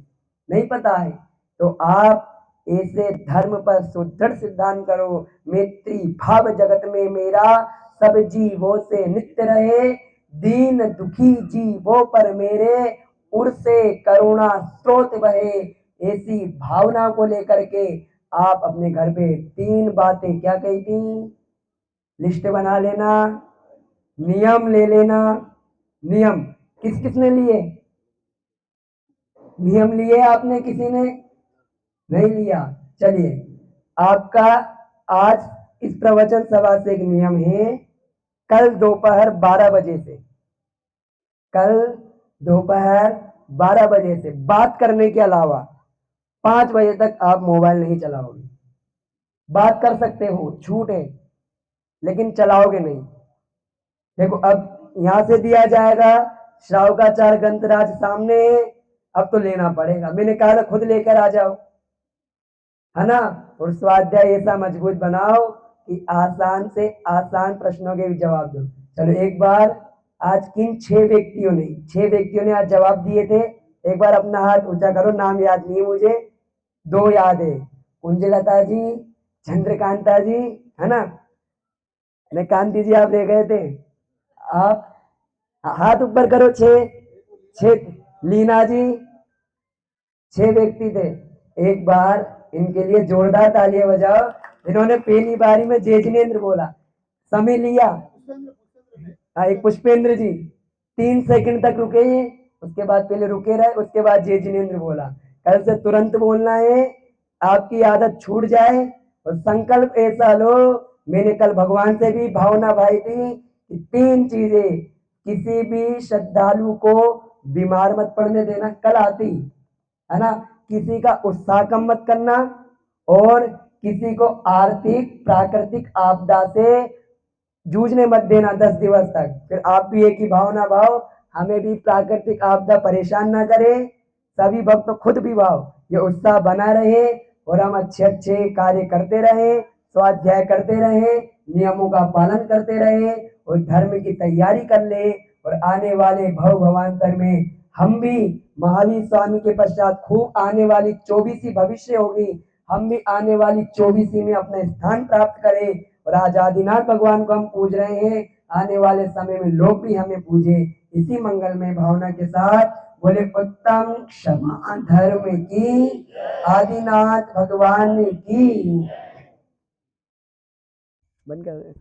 Speaker 1: नहीं पता है। तो आप ऐसे धर्म पर सुदृढ़ सिद्धांत करो, मैत्री भाव जगत में मेरा, सब जीवों से नित्य रहे, दीन दुखी जीवों पर मेरे, उर से करुणा स्रोत बहे। ऐसी भावना को लेकर के आप अपने घर पे 3 बातें क्या कही थी, लिस्ट बना लेना, नियम ले लेना। नियम किस किसने लिए, नियम लिए आपने, किसी ने नहीं लिया। चलिए आपका आज इस प्रवचन सभा से एक नियम है, कल दोपहर 12 बजे से, कल दोपहर 12 बजे से बात करने के अलावा 5 बजे तक आप मोबाइल नहीं चलाओगे। बात कर सकते हो, छूट है, लेकिन चलाओगे नहीं। देखो अब यहां से दिया जाएगा, श्रावकाचार ग्रंथराज सामने है, अब तो लेना पड़ेगा, मैंने कहा था खुद लेकर आ जाओ, है ना। और स्वाध्याय ऐसा मजबूत बनाओ कि आसान से आसान प्रश्नों के भी जवाब दो। चलो एक बार, आज किन 6 व्यक्तियों ने आज जवाब दिए थे, एक बार अपना हाथ ऊंचा करो, नाम याद नहीं मुझे, 2 याद है, कुंजलता जी, चंद्रकांता जी, है ना? नहीं, कांति जी आप रह गए थे। आप हाथ ऊपर करो। छह, छह। लीना जी, छह व्यक्ति थे। एक बार इनके लिए जोरदार तालियां बजाओ। इन्होंने पहली बारी में जय जिनेन्द्र बोला, समय लिया। हाँ, एक पुष्पेंद्र जी 3 सेकंड तक रुके ये, उसके बाद पहले रुके रहे, उसके बाद जय जिनेन्द्र बोला। कल से तुरंत बोलना है, आपकी आदत छूट जाए। और संकल्प ऐसा लो, मैंने कल भगवान से भी भावना भाई थी कि 3 चीजें, किसी भी श्रद्धालु को बीमार मत पड़ने देना, कल आती, है ना? किसी का उत्साह कम मत करना, और किसी को आर्थिक प्राकृतिक आपदा से जूझने मत देना 10 दिवस तक। फिर आप भी एक ही भावना भाव, हमें भी प्राकृतिक आपदा परेशान ना करे, सभी भक्त खुद भी भाव, ये उत्साह बना रहे और हम अच्छे अच्छे कार्य करते रहे, स्वाध्याय करते रहे, नियमों का पालन करते रहे और धर्म की तैयारी कर ले। और आने वाले भव भवांतर में हम भी महावीर स्वामी के पश्चात खूब आने वाली 24वीं भविष्य होगी, हम भी आने वाली 24वीं में अपना स्थान प्राप्त करें। और आज आदिनाथ भगवान को हम पूज रहे हैं, आने वाले समय में लोग भी हमें पूजे। इसी मंगलमय भावना के साथ बोले उत्तम क्षमा धर्म की, आदिनाथ भगवान की। बंद कर।